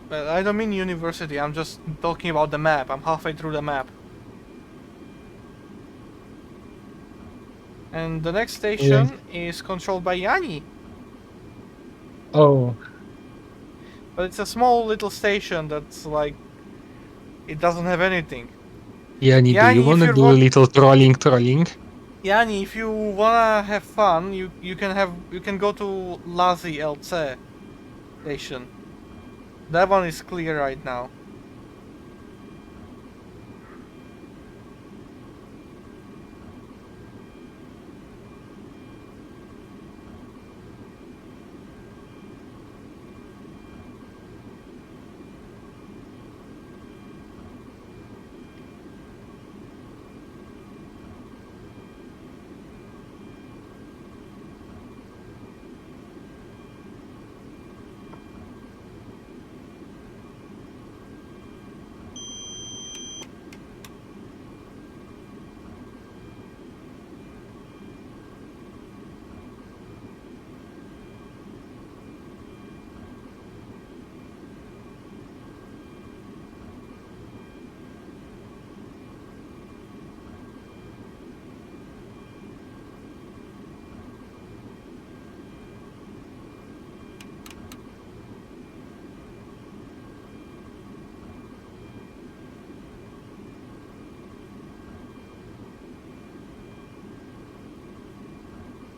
Speaker 1: I don't mean university. I'm just talking about the map. I'm halfway through the map. And the next
Speaker 2: Yeah.
Speaker 1: station is controlled by Yanni.
Speaker 2: Oh,
Speaker 1: But it's a small little station that's like it doesn't have anything.
Speaker 2: Yanni, do you
Speaker 1: Yanni, if
Speaker 2: wanna
Speaker 1: you're
Speaker 2: do a little trolling?
Speaker 1: Yanni, if you wanna have fun, you can go to Lazy LC station. That one is clear right now.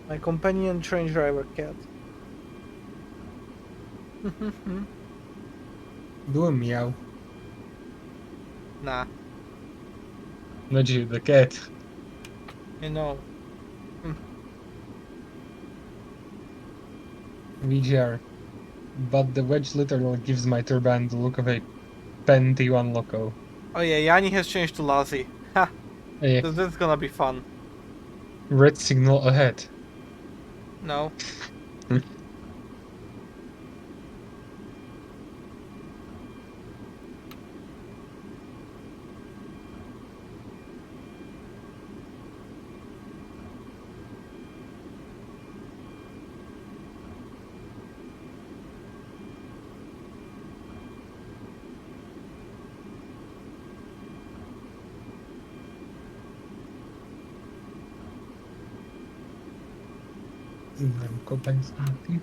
Speaker 1: My companion train driver cat.
Speaker 2: Do a meow.
Speaker 1: Nah,
Speaker 2: Not you, the cat.
Speaker 1: you know.
Speaker 2: VGR. But the wedge literally gives my turbine the look of a Pen T1 Loco.
Speaker 1: Oh yeah, Yanni has changed to Lassie. Ha!
Speaker 2: A
Speaker 1: This is gonna be fun.
Speaker 2: red signal ahead.
Speaker 1: No.
Speaker 2: Go by something.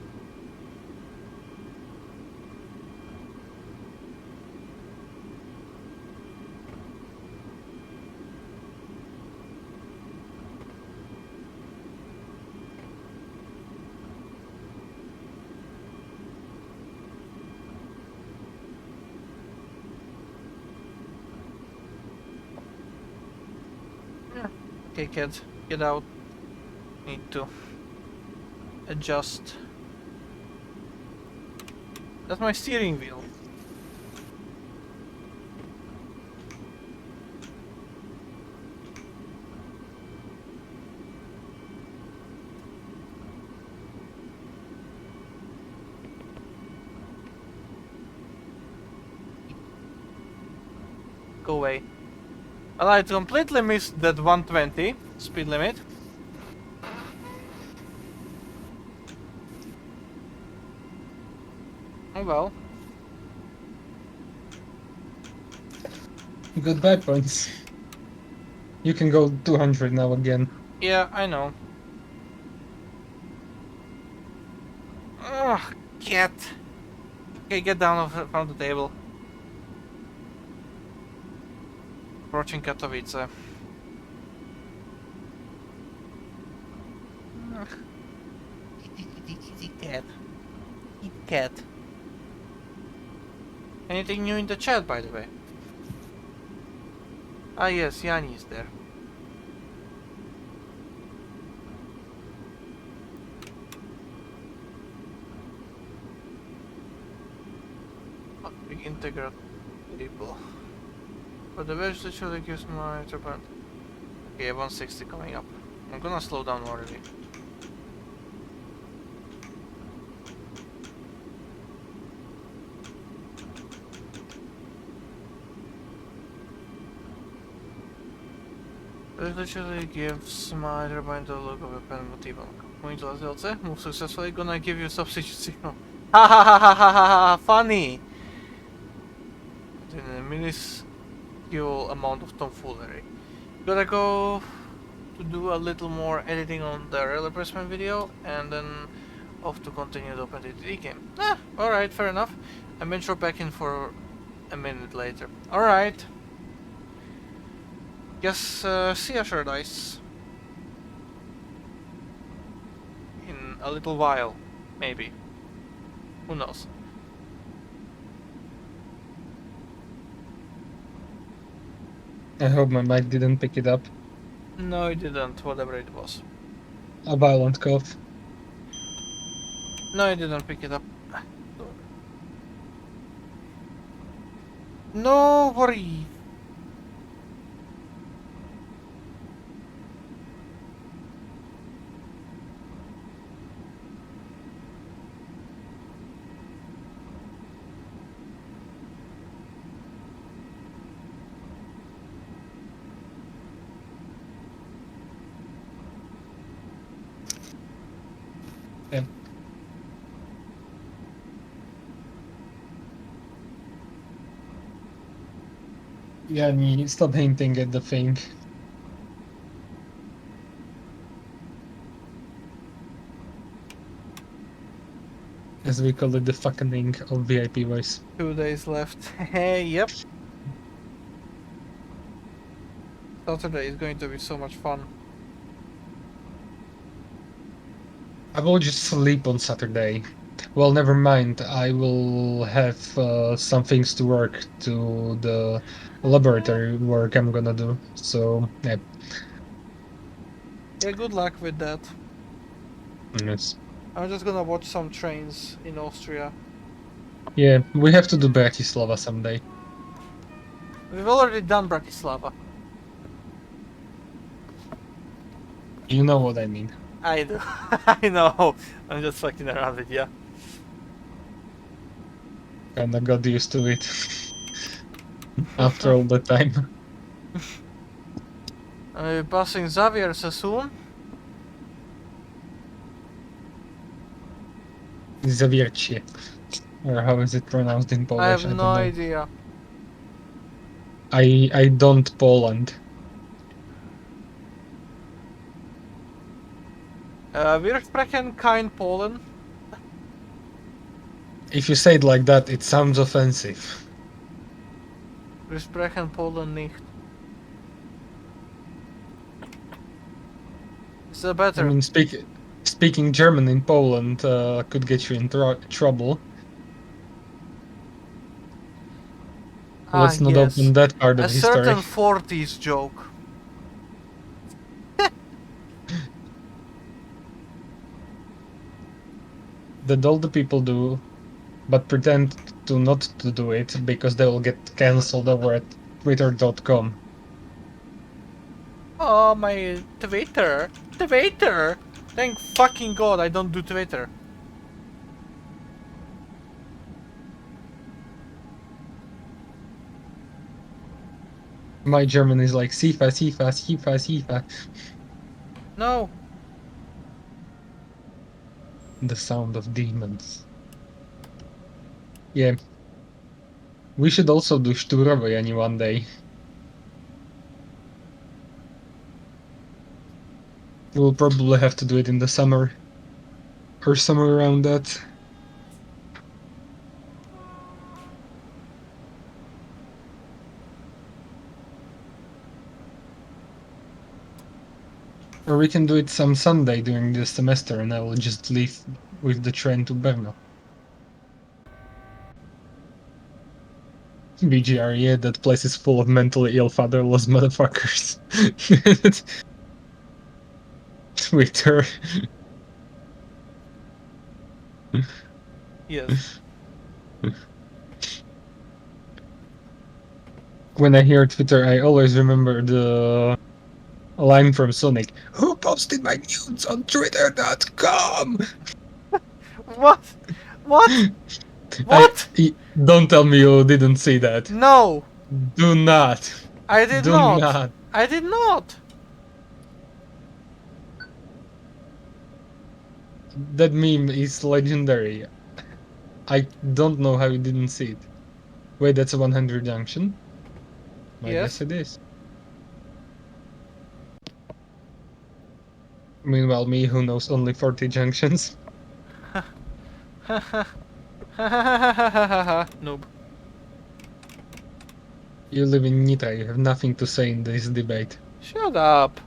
Speaker 1: Yeah. Okay, kids, get out. Need to adjust. That's my steering wheel. Go away. Well, I completely missed that 120 speed limit. Oh well.
Speaker 2: Goodbye points. You can go 200 now again.
Speaker 1: Yeah, I know. Ugh, cat. Okay, get down from the table. Approaching Katowice. Ugh. Kitty cat. Kitty cat. Anything new in the chat, by the way? Ah yes, Yanni is there. Big integral people. But the wedge literally gives my turbine. Okay, 160 coming up. I'm gonna slow down already. It literally gives my turbine the look of a pen motiva. Moving to LC, move successfully, gonna give you substitute signal. Ha ha ha ha ha ha ha! Funny! In a minuscule amount of tomfoolery. Gotta go to do a little more editing on the rail replacement video and then off to continue the OpenTTD game. Ah, alright, fair enough. I may drop back in for a minute later. Alright. Guess, see ya, Shardice. In a little while, maybe. Who knows?
Speaker 2: I hope my mic didn't pick it up.
Speaker 1: No, it didn't, whatever it was.
Speaker 2: A violent cough.
Speaker 1: No, it didn't pick it up. No worry.
Speaker 2: Yeah. Yeah, stop hinting at the thing. As we call it, the fucking of VIP voice.
Speaker 1: 2 days left. Hey, yep. Saturday is going to be so much fun.
Speaker 2: I will just sleep on Saturday. Well, never mind. I will have some things to work to the laboratory work I'm gonna do. So, yeah.
Speaker 1: Yeah, good luck with that.
Speaker 2: Yes.
Speaker 1: I'm just gonna watch some trains in Austria.
Speaker 2: Yeah, we have to do Bratislava someday.
Speaker 1: We've already done Bratislava.
Speaker 2: You know what I mean.
Speaker 1: I do. I know. I'm just fucking around with you.
Speaker 2: Kinda got used to it after all the time.
Speaker 1: Are you passing Xavier so soon?
Speaker 2: Zawiercie. Or how is it pronounced in
Speaker 1: I have
Speaker 2: Polish? I
Speaker 1: no
Speaker 2: don't know.
Speaker 1: idea.
Speaker 2: I don't Poland.
Speaker 1: Wir sprechen kein Polen.
Speaker 2: If you say it like that, it sounds offensive.
Speaker 1: Wir sprechen Polen nicht. Is that
Speaker 2: I
Speaker 1: better?
Speaker 2: mean, speaking German in Poland could get you in trouble.
Speaker 1: Ah,
Speaker 2: Let's not
Speaker 1: yes.
Speaker 2: open that part
Speaker 1: A
Speaker 2: of history.
Speaker 1: certain 40s joke.
Speaker 2: That all the people do, but pretend to not to do it because they will get cancelled over at twitter.com.
Speaker 1: Oh, my Twitter. Twitter! Thank fucking god I don't do Twitter.
Speaker 2: My German is like Sifa, Sifa, Sifa, Sifa.
Speaker 1: No.
Speaker 2: The sound of demons. Yeah. We should also do Szturowo one day. We'll probably have to do it in the summer. Or somewhere around that. Or we can do it some Sunday during the semester and I will just leave with the train to Brno. BGR, yeah, that place is full of mentally ill fatherless motherfuckers. Twitter.
Speaker 1: Yes.
Speaker 2: When I hear Twitter, I always remember the line from Sonic. Who posted my nudes on Twitter.com?
Speaker 1: What? What?
Speaker 2: I,
Speaker 1: What?
Speaker 2: don't tell me you didn't see that.
Speaker 1: No.
Speaker 2: Do not.
Speaker 1: I did
Speaker 2: Do
Speaker 1: not.
Speaker 2: not.
Speaker 1: I did not.
Speaker 2: That meme is legendary. I don't know how you didn't see it. Wait, that's a 100 junction? I guess
Speaker 1: Yes.
Speaker 2: it is. Meanwhile, me who knows only 40 junctions.
Speaker 1: Noob.
Speaker 2: You live in Nitra, you have nothing to say in this debate.
Speaker 1: Shut up.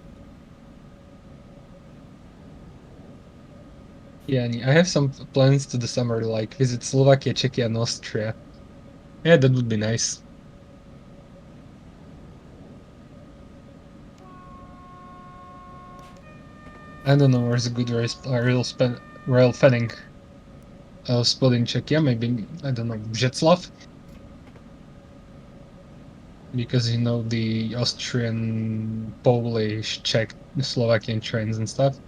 Speaker 2: Yeah, I have some plans to the summer, like visit Slovakia, Czechia, and Austria. Yeah, that would be nice. I don't know where's a good rail fanning spot in Czechia. Maybe, I don't know, Břeclav? Because you know the Austrian, Polish, Czech, Slovakian trains and stuff.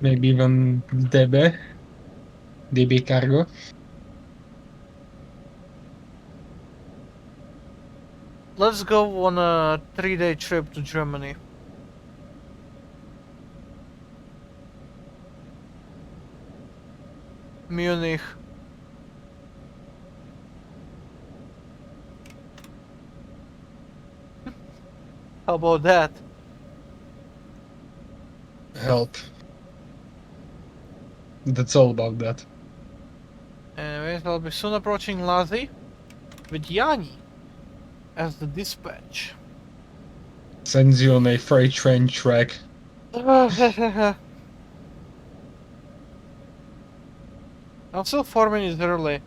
Speaker 2: Maybe even DB Cargo.
Speaker 1: Let's go on a 3-day trip to Germany. Munich. How about that?
Speaker 2: Help. That's all about that.
Speaker 1: Anyways, I'll be soon approaching Lazi with Yanni as the dispatch.
Speaker 2: Sends you on a freight train track.
Speaker 1: I'm still 4 minutes early.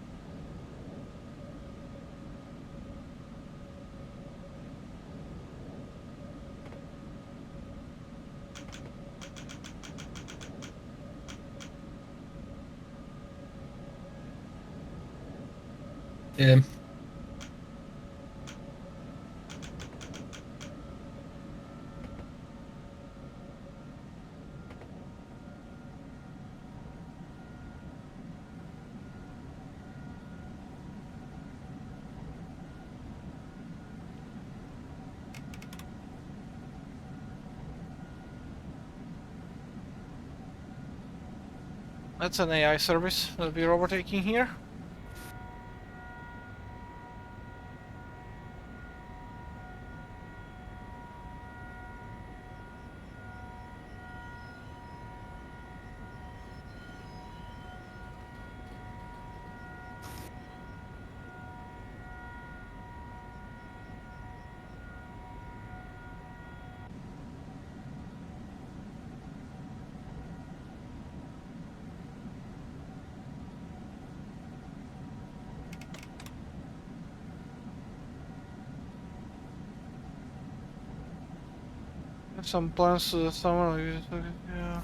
Speaker 2: Yeah.
Speaker 1: That's an AI service that we're overtaking here. Some plans to the summer. Yeah.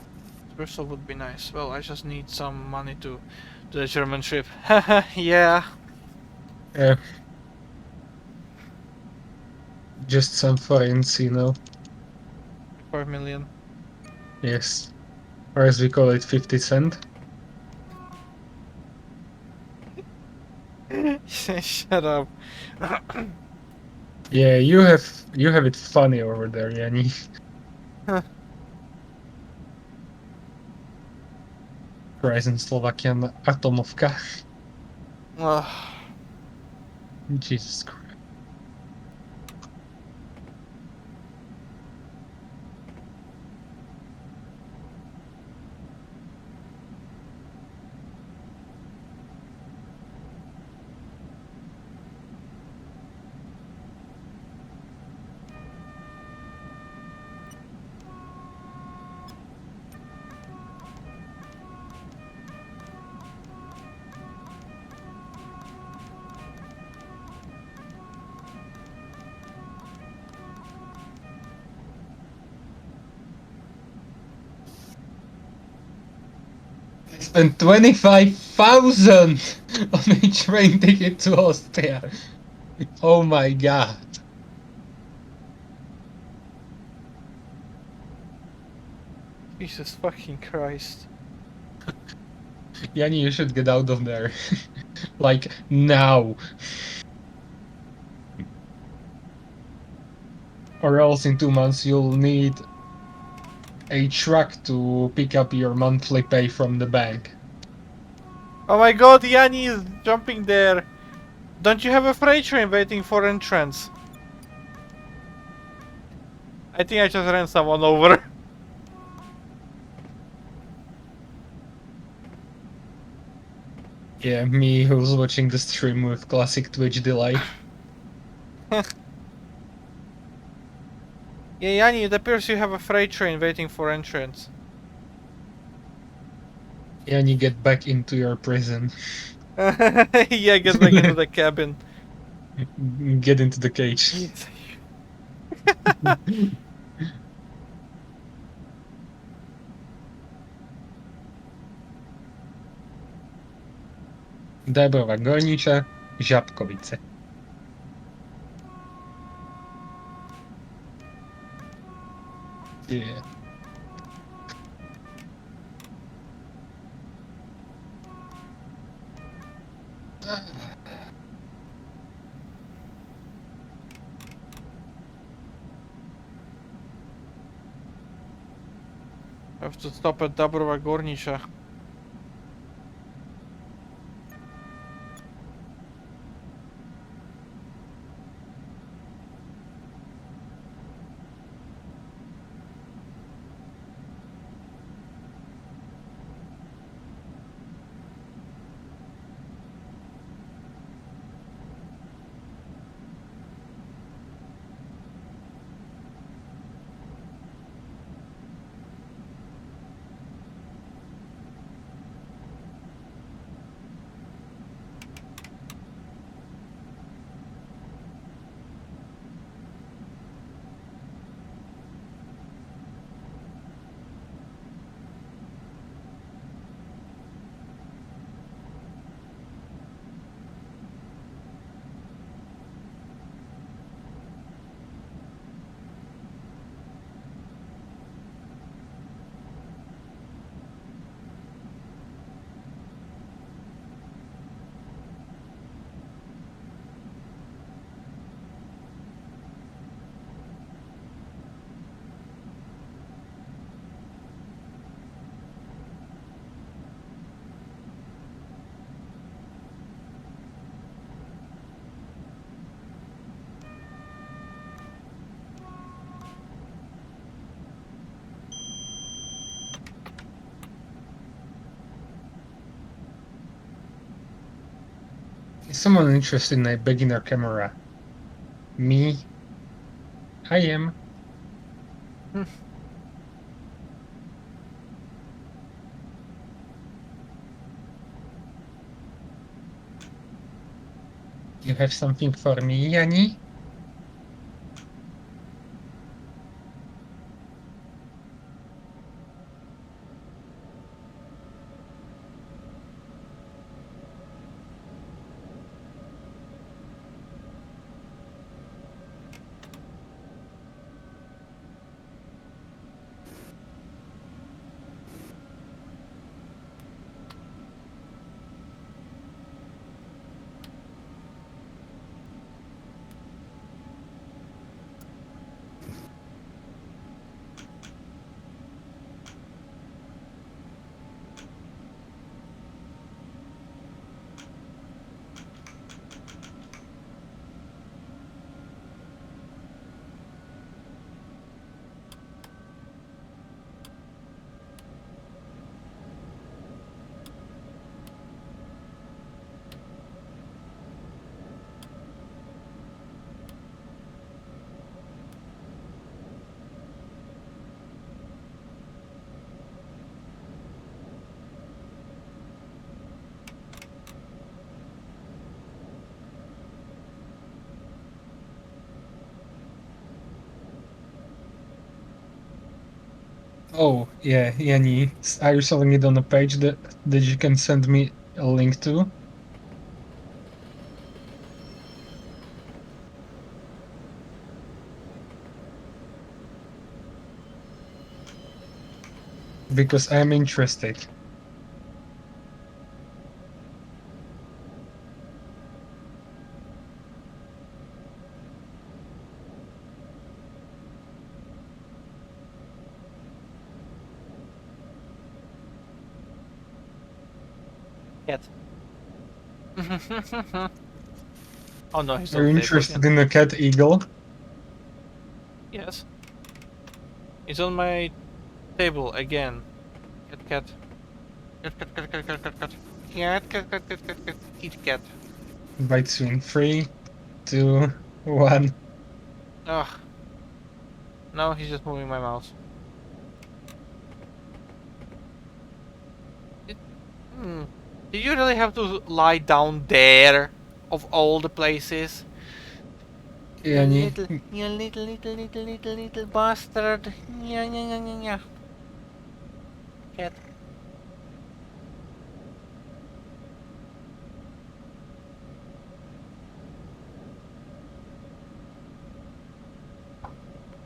Speaker 1: Bristol would be nice. Well, I just need some money to do the German trip. Yeah.
Speaker 2: Yeah. Just some forints,
Speaker 1: 5 million.
Speaker 2: Yes. Or as we call it, 50 cent.
Speaker 1: Shut up.
Speaker 2: Yeah, you have it funny over there, Yanni. Horizon Slovakian atomovka. Jesus Christ. I spent 25,000 on a train ticket to Austria. Oh my god.
Speaker 1: Jesus fucking Christ.
Speaker 2: Yanni, you should get out of there. Like, now. Or else in 2 months you'll need a truck to pick up your monthly pay from the bank.
Speaker 1: Oh my god, Yanni is jumping there. Don't you have a freight train waiting for entrance? I think I just ran someone over.
Speaker 2: Yeah, me who's watching the stream with classic Twitch delay.
Speaker 1: Yeah, Yanni, it appears you have a freight train waiting for entrance.
Speaker 2: And you get back into your prison.
Speaker 1: Yeah, get back into the cabin.
Speaker 2: Get into the cage.
Speaker 1: Yes.
Speaker 2: Dębowa Górnicza, Żabkowice. Yeah.
Speaker 1: I have to stop at Dabrowa Górnicza.
Speaker 2: someone interested in a beginner camera? Me? I am.
Speaker 1: Hmm.
Speaker 2: You have something for me, Yanni? Oh, yeah, Yanni. Are you selling it on a page that you can send me a link to? Because I'm interested.
Speaker 1: Cat. Oh no, he's
Speaker 2: Are
Speaker 1: on
Speaker 2: you
Speaker 1: the table again.
Speaker 2: interested in a cat eagle?
Speaker 1: Yes. He's on my table again. Cat, cat. Cat, cat, cat, cat, cat, cat, cat. Cat, cat, cat, cat, cat, cat. Eat cat.
Speaker 2: Bite soon. 3, 2, 1.
Speaker 1: Ugh. No, he's just moving my mouse. It, hmm. Did you really have to lie down there? Of all the places?
Speaker 2: Yanni,
Speaker 1: You little bastard. Yeah, yeah, yeah, yeah, yeah. Cat.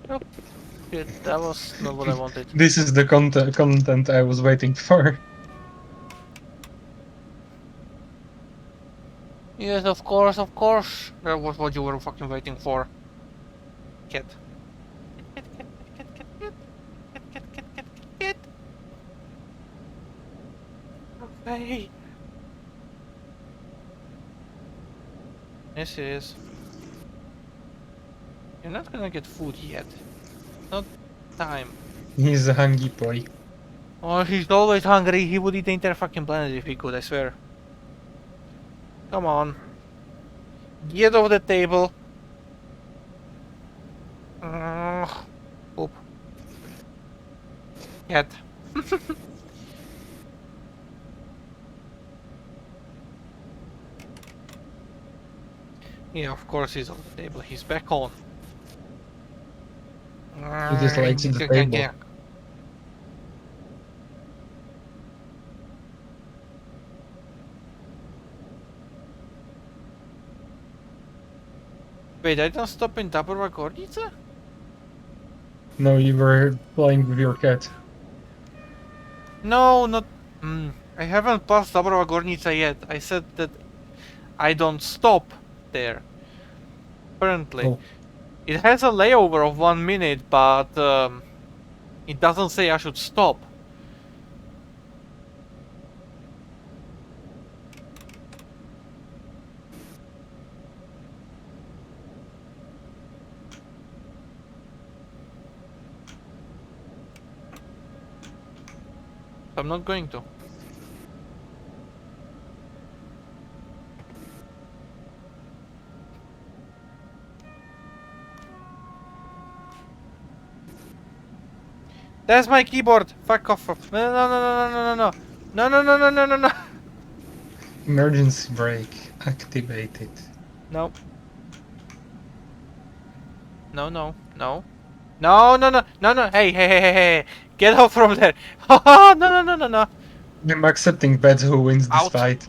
Speaker 1: Nope. Good. That was not what I wanted.
Speaker 2: this is the content I was waiting for.
Speaker 1: Yes, of course, of course. That was what you were fucking waiting for. Cat. Cat, cat, cat, cat, cat, cat, cat, cat, cat, cat, cat. Okay. Yes, it is. You're not gonna get food yet. Not time.
Speaker 2: He's a hungry boy.
Speaker 1: Oh, he's always hungry. He would eat the entire fucking planet if he could, I swear. Come on. Get off the table. Poop. Cat. Yeah, of course he's on the table. He's back on.
Speaker 2: He just likes the table.
Speaker 1: Wait, I don't stop in Taborwa Gornica?
Speaker 2: No, you were playing with your cat.
Speaker 1: No, not... I haven't passed Taborwa Gornica yet. I said that I don't stop there. Apparently.
Speaker 2: Oh,
Speaker 1: It has a layover of 1 minute, but it doesn't say I should stop. I'm not going to. That's my keyboard. Fuck off. No, no, no, no, no, no, no, no, no, no, no, no, no.
Speaker 2: Emergency brake activated.
Speaker 1: No. No, no, no. No, no, no, no, no. Hey, hey, hey, hey, hey. Get off from there. No, no, no, no, no.
Speaker 2: I'm accepting bets who wins this
Speaker 1: Out.
Speaker 2: fight.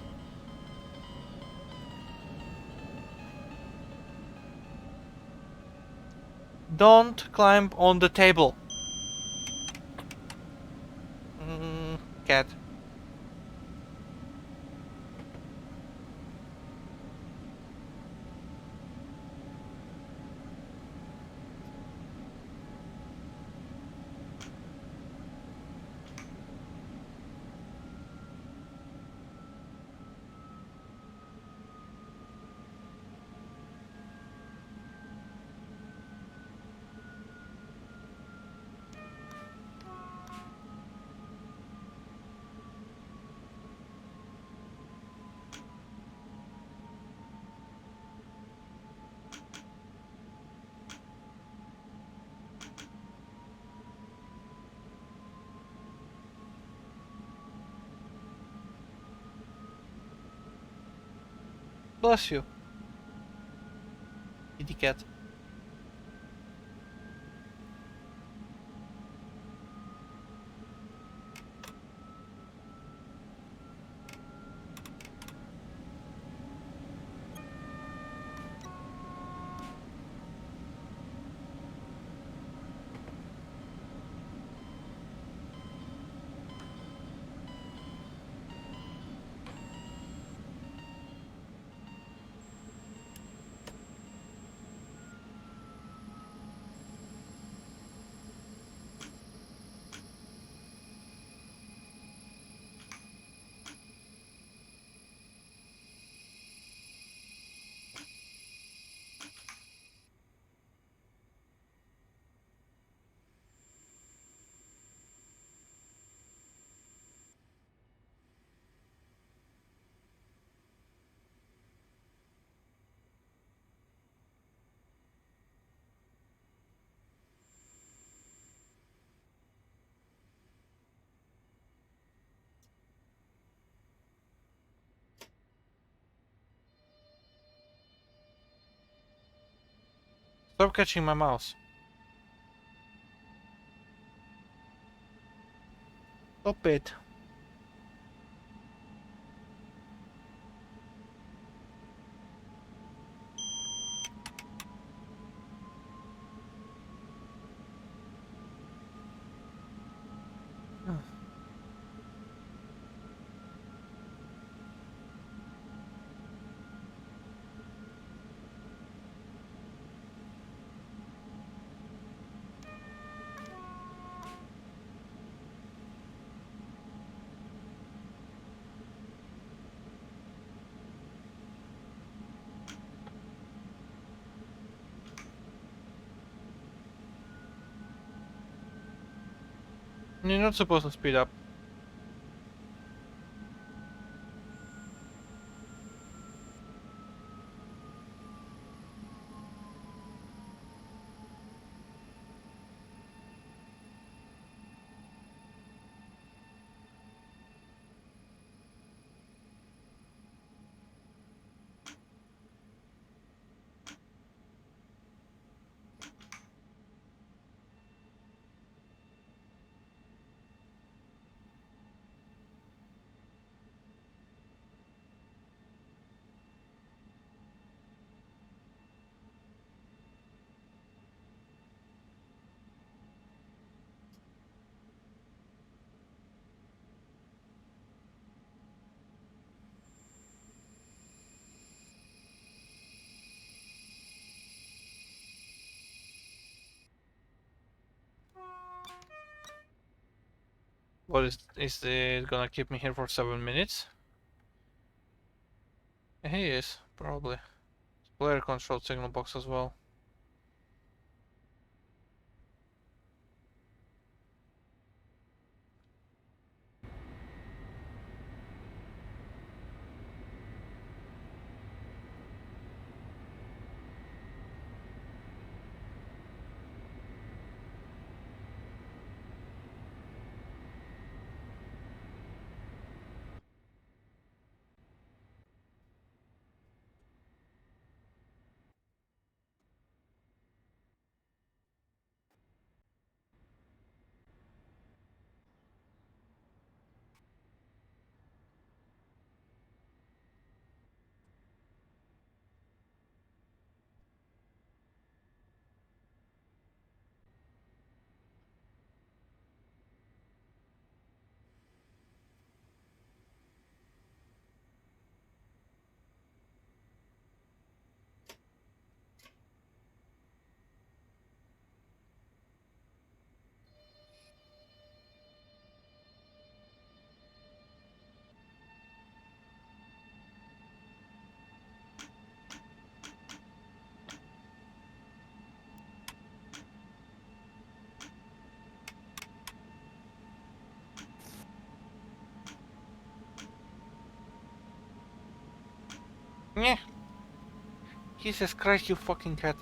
Speaker 1: Don't climb on the table. Cat. Bless you. Kitty cat. Stop catching my mouse. Stop it. You're not supposed to speed up. What is it gonna keep me here for 7 minutes? He is, probably. Player control signal box as well. Yeah. Jesus Christ, you fucking cat.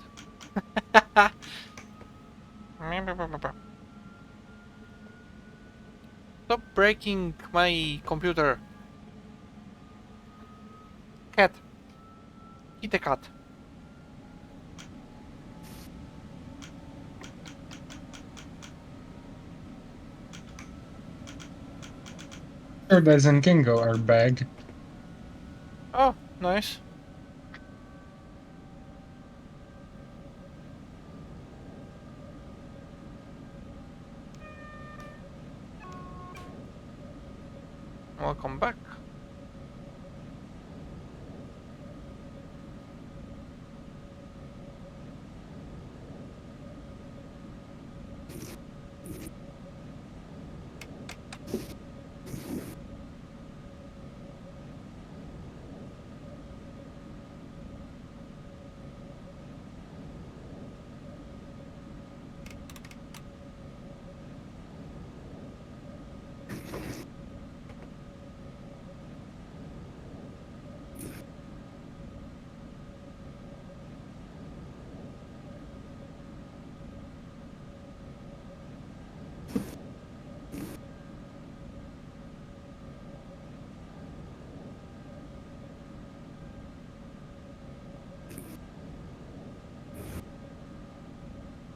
Speaker 1: Stop breaking my computer. Cat. Hit a cat.
Speaker 2: Paradise and Kingo are back.
Speaker 1: Oh, nice. Welcome back.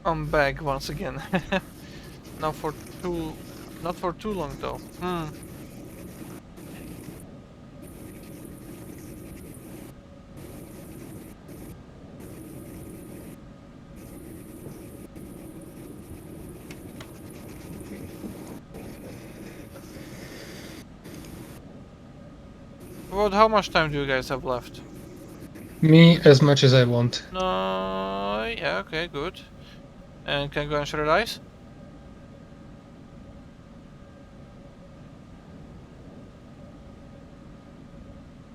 Speaker 1: I'm back once again. Now for too... Not for too long though. About how much time do you guys have left?
Speaker 2: Me as much as I want.
Speaker 1: No, yeah, okay, good. And can I go and shred ice?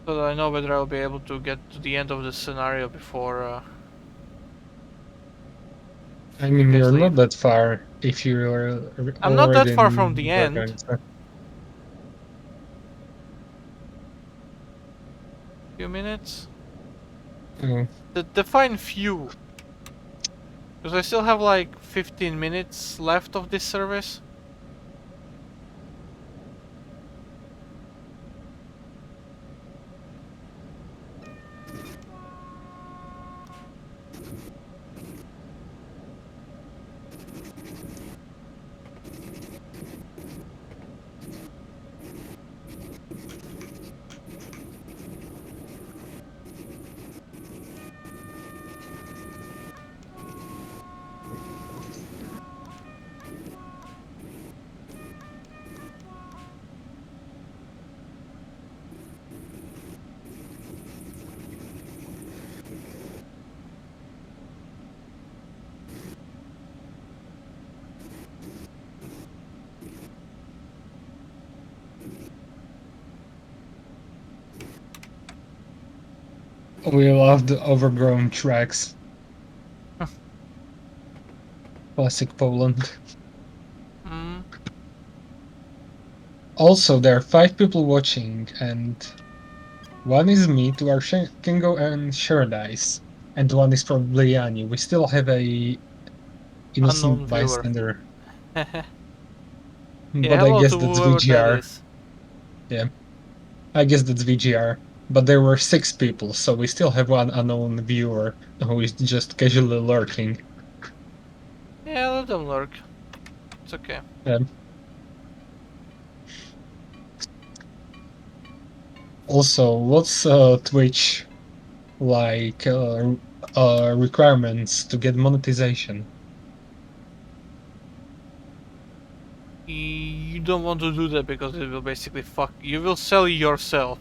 Speaker 1: So that I know whether I'll be able to get to the end of the scenario before
Speaker 2: I
Speaker 1: you
Speaker 2: mean,
Speaker 1: guys
Speaker 2: you're
Speaker 1: leave.
Speaker 2: not that far if you're
Speaker 1: I'm not that
Speaker 2: already
Speaker 1: far from
Speaker 2: in
Speaker 1: the end.
Speaker 2: Katowice.
Speaker 1: Few minutes.
Speaker 2: Oh.
Speaker 1: The define few. Because I still have like 15 minutes left of this service.
Speaker 2: We love the overgrown tracks. Classic Poland.
Speaker 1: Hmm.
Speaker 2: Also, there are 5 people watching, and one is me, two are Kingo and Sherdice, and one is probably Yanni. We still have a innocent
Speaker 1: Unknown viewer.
Speaker 2: bystander,
Speaker 1: Yeah,
Speaker 2: but I
Speaker 1: hello
Speaker 2: guess
Speaker 1: to
Speaker 2: that's
Speaker 1: whoever that
Speaker 2: VGR.
Speaker 1: is.
Speaker 2: Yeah, I guess that's VGR. But there were 6 people, so we still have one unknown viewer who is just casually lurking.
Speaker 1: Yeah, let them lurk. It's okay.
Speaker 2: Um, Also, what's Twitch like requirements to get monetization?
Speaker 1: You don't want to do that because it will basically fuck. You will sell yourself.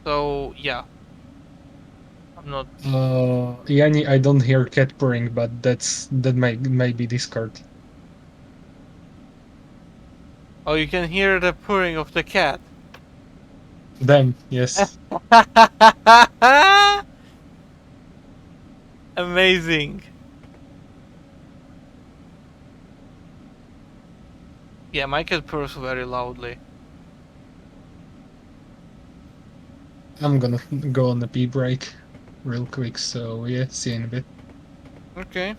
Speaker 1: So, yeah. I'm not.
Speaker 2: Yanni, I don't hear cat purring, but that might be Discord.
Speaker 1: Oh, you can hear the purring of the cat.
Speaker 2: Them, yes.
Speaker 1: Amazing. Yeah, my cat purrs very loudly.
Speaker 2: I'm gonna go on a pee break real quick, so yeah, see you in a bit.
Speaker 1: Okay.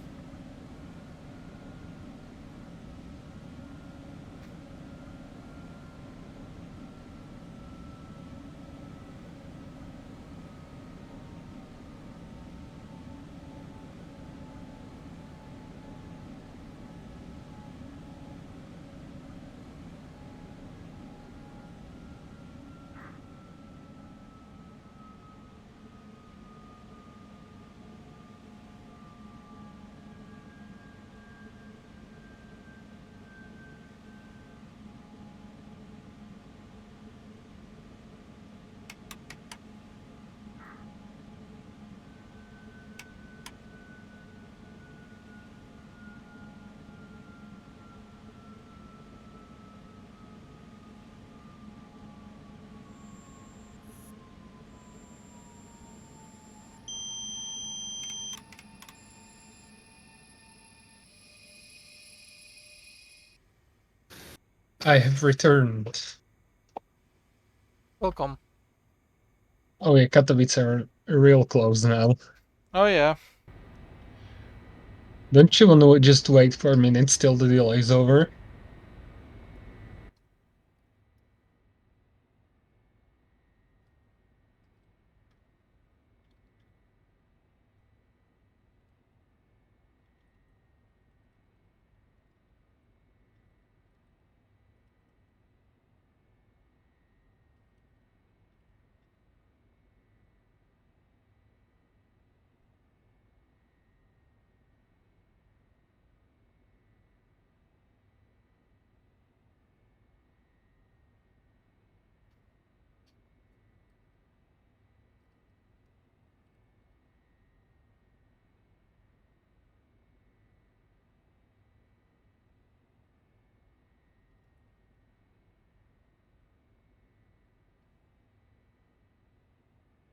Speaker 2: I have returned.
Speaker 1: Welcome.
Speaker 2: Oh yeah, Katowice are real close now.
Speaker 1: Oh yeah.
Speaker 2: Don't you want to just wait for a minute till the delay is over?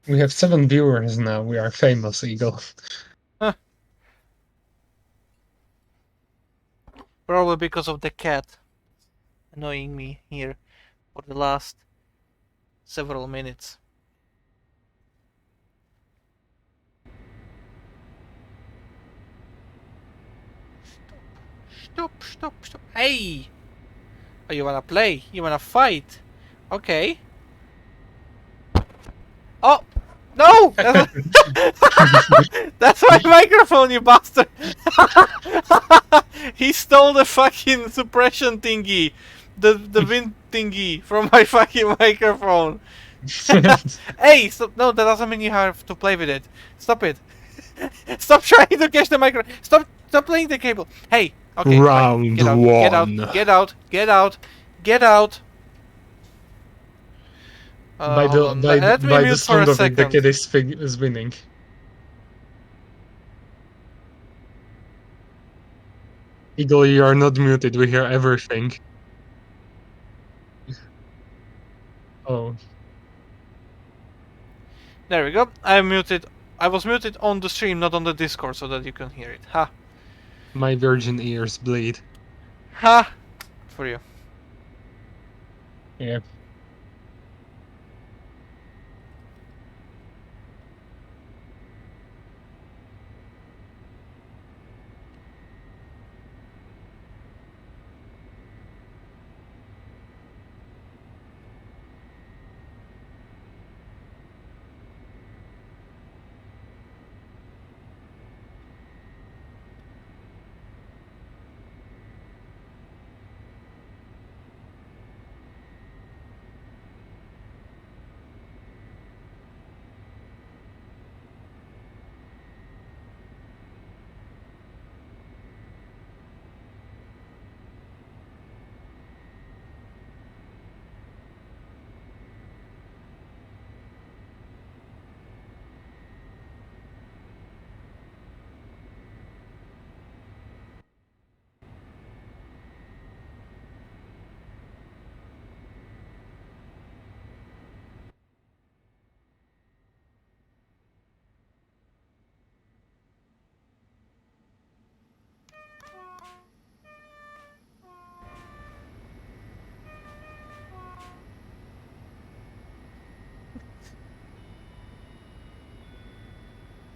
Speaker 2: We have 7 viewers now. We are famous, Eagle.
Speaker 1: Huh. Probably because of the cat annoying me here for the last several minutes. Stop. Hey! Oh, you wanna play? You wanna fight? Okay. Oh! No! That's my microphone, you bastard! He stole the fucking suppression thingy. The wind thingy from my fucking microphone. Hey! Stop! No, that doesn't mean you have to play with it. Stop it. Stop trying to catch the micro. Stop playing the cable. Hey! Okay, fine.
Speaker 2: Round
Speaker 1: Get out. Get out.
Speaker 2: one.
Speaker 1: Get out. Get out. Get out.
Speaker 2: By
Speaker 1: Hold
Speaker 2: the
Speaker 1: on.
Speaker 2: by the,
Speaker 1: Let me
Speaker 2: by the
Speaker 1: mute for a
Speaker 2: sound of it, the
Speaker 1: second.
Speaker 2: kid is winning. Eagle, you are not muted. We hear everything. Oh,
Speaker 1: There we go. I'm muted. I was muted on the stream, not on the Discord, so that you can hear it. Ha.
Speaker 2: my virgin ears bleed.
Speaker 1: Ha. For you.
Speaker 2: Yeah.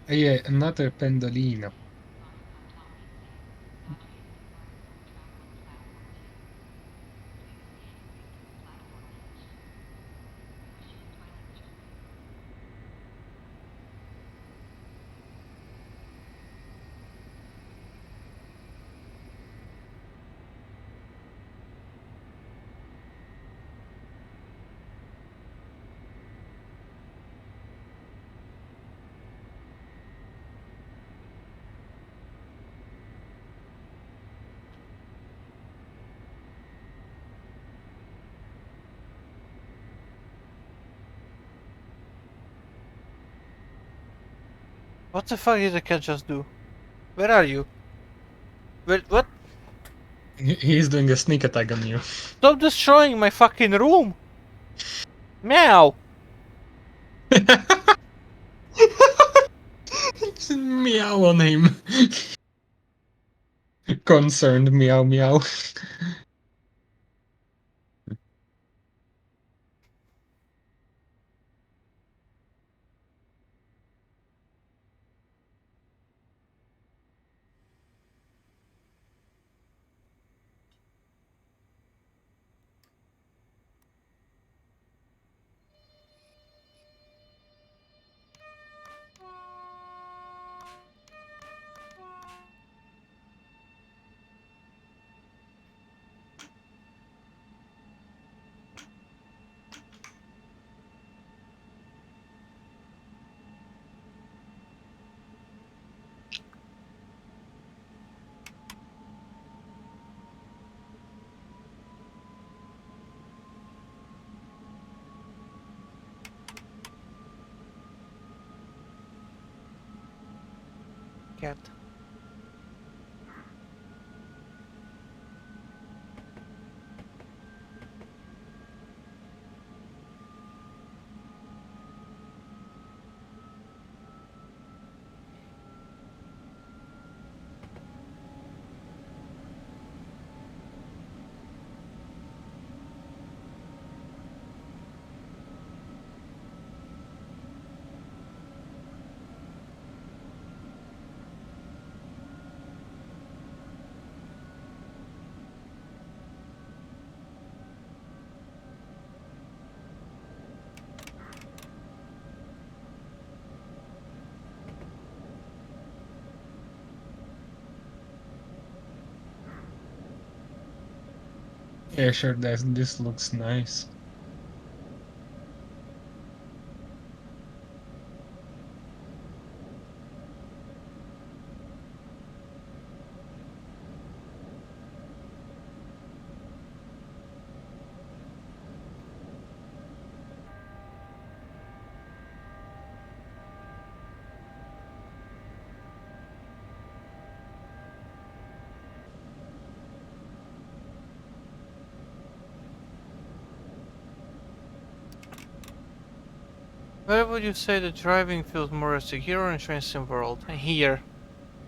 Speaker 2: Yeah, another pendolino.
Speaker 1: What the fuck did the cat just do? Where are you? Where, what?
Speaker 2: He's doing a sneak attack on you.
Speaker 1: Stop destroying my fucking room! Meow!
Speaker 2: Meow on him. Concerned meow meow.
Speaker 1: Cat.
Speaker 2: Yeah, sure, this looks nice.
Speaker 1: Where would you say the driving feels more realistic, here or in Train Sim World? Here.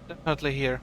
Speaker 1: Definitely here.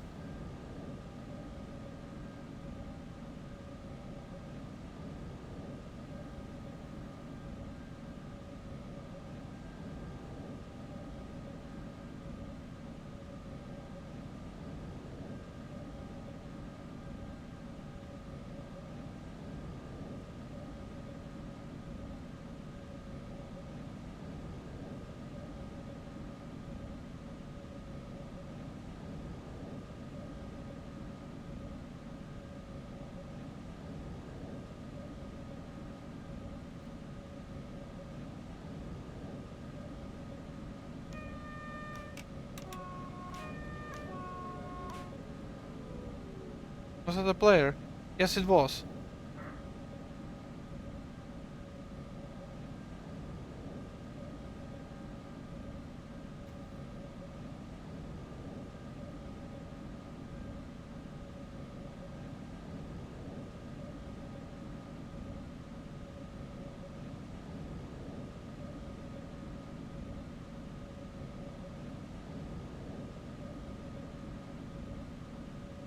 Speaker 1: Was that a player? Yes, it was.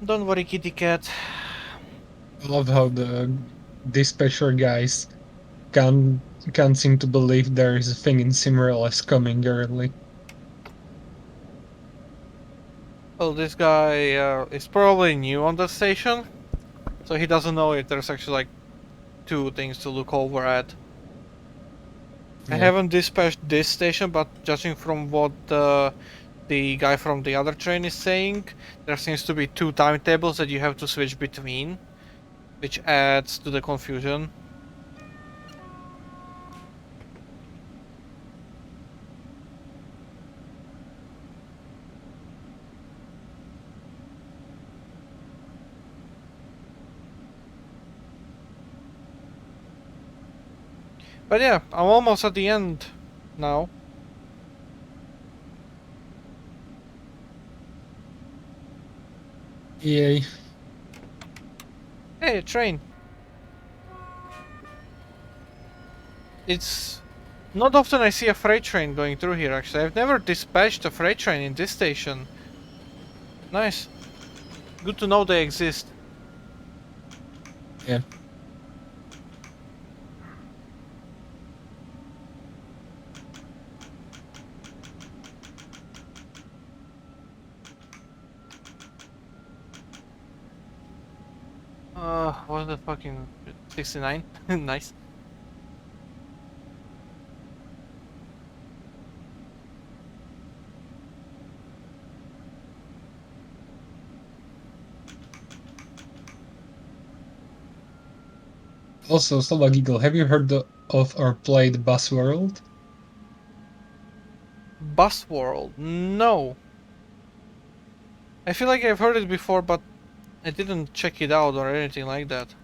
Speaker 1: Don't worry, kitty cat.
Speaker 2: I love how the dispatcher guys can't can't seem to believe there is a thing in SimRail as coming early.
Speaker 1: Well, this guy is probably new on the station, so he doesn't know if there's actually like two things to look over at. I
Speaker 2: Yeah.
Speaker 1: haven't dispatched this station, but judging from what the guy from the other train is saying, there seems to be two timetables that you have to switch between, which adds to the confusion. But yeah, I'm almost at the end now.
Speaker 2: Yay.
Speaker 1: Hey, a train. It's not often I see a freight train going through here, actually. I've never dispatched a freight train in this station. Nice. Good to know they exist.
Speaker 2: Yeah.
Speaker 1: What's the fucking 69? Nice.
Speaker 2: Also, Slova Giggle, have you heard of or played Bus World?
Speaker 1: Bus World. No. I feel like I've heard it before, but I didn't check it out or anything like that.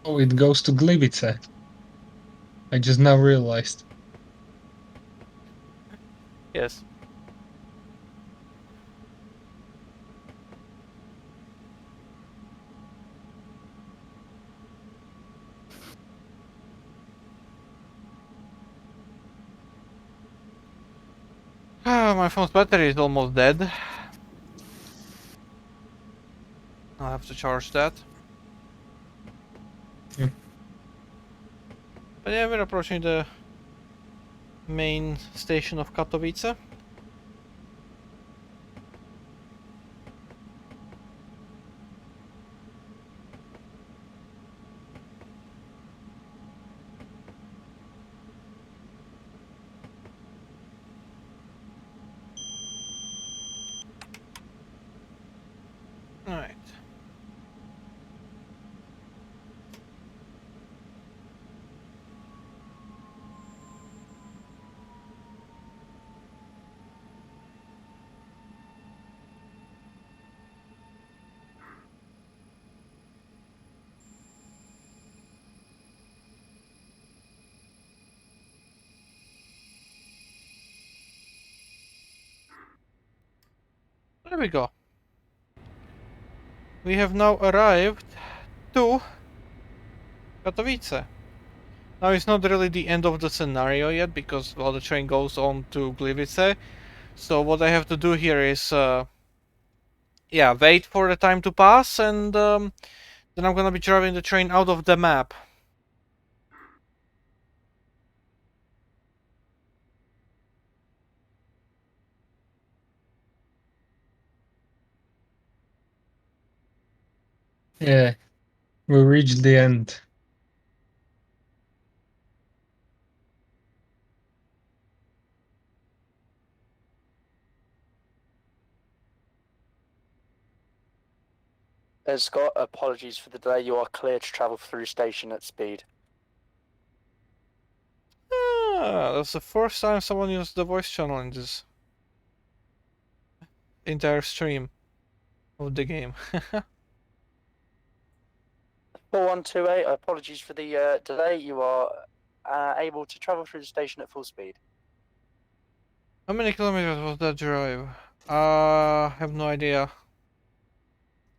Speaker 2: Oh, it goes to Gliwice. I just now realized.
Speaker 1: Yes. My phone's battery is almost dead. I'll have to charge that.
Speaker 2: Yeah.
Speaker 1: But yeah, we're approaching the main station of Katowice. Alright. There we go. We have now arrived to Katowice. Now it's not really the end of the scenario yet because well the train goes on to Gliwice. So what I have to do here is yeah, wait for the time to pass and then I'm gonna be driving the train out of the map.
Speaker 2: Yeah, we reached the end.
Speaker 3: Scott, apologies for the delay. You are clear to travel through station at speed.
Speaker 1: That's the first time someone used the voice channel in this entire stream of the game.
Speaker 3: 4128, apologies for the delay. You are able to travel through the station at full speed.
Speaker 1: How many kilometers was that drive? Have no idea.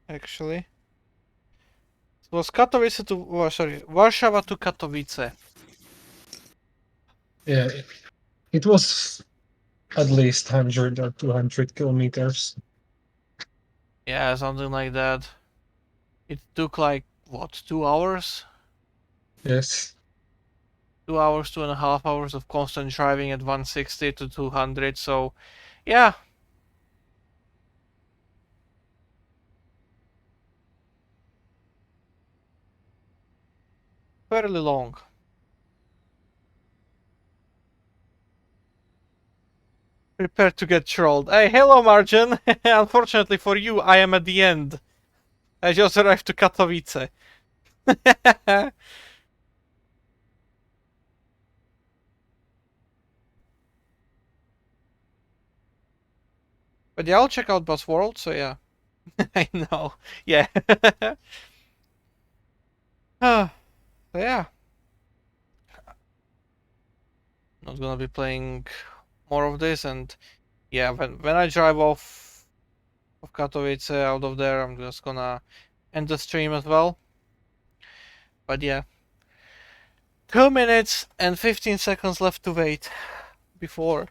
Speaker 1: Actually. It was Katowice to... Oh, sorry. Warsawa to Katowice.
Speaker 2: Yeah, it was at least 100 or 200 kilometers.
Speaker 1: Yeah, something like that. It took like, what, 2 hours?
Speaker 2: Yes.
Speaker 1: 2 hours, 2.5 hours of constant driving at 160 to 200, so... Yeah. Fairly long. Prepare to get trolled. Hey, hello, Margin! Unfortunately for you, I am at the end. I just arrived to Katowice. But yeah, I'll check out Bus World, so yeah. I know. Yeah. So yeah. Not gonna be playing more of this, and yeah, when I drive off of Katowice out of there, I'm just gonna end the stream as well. But yeah. 2 minutes and 15 seconds left to wait before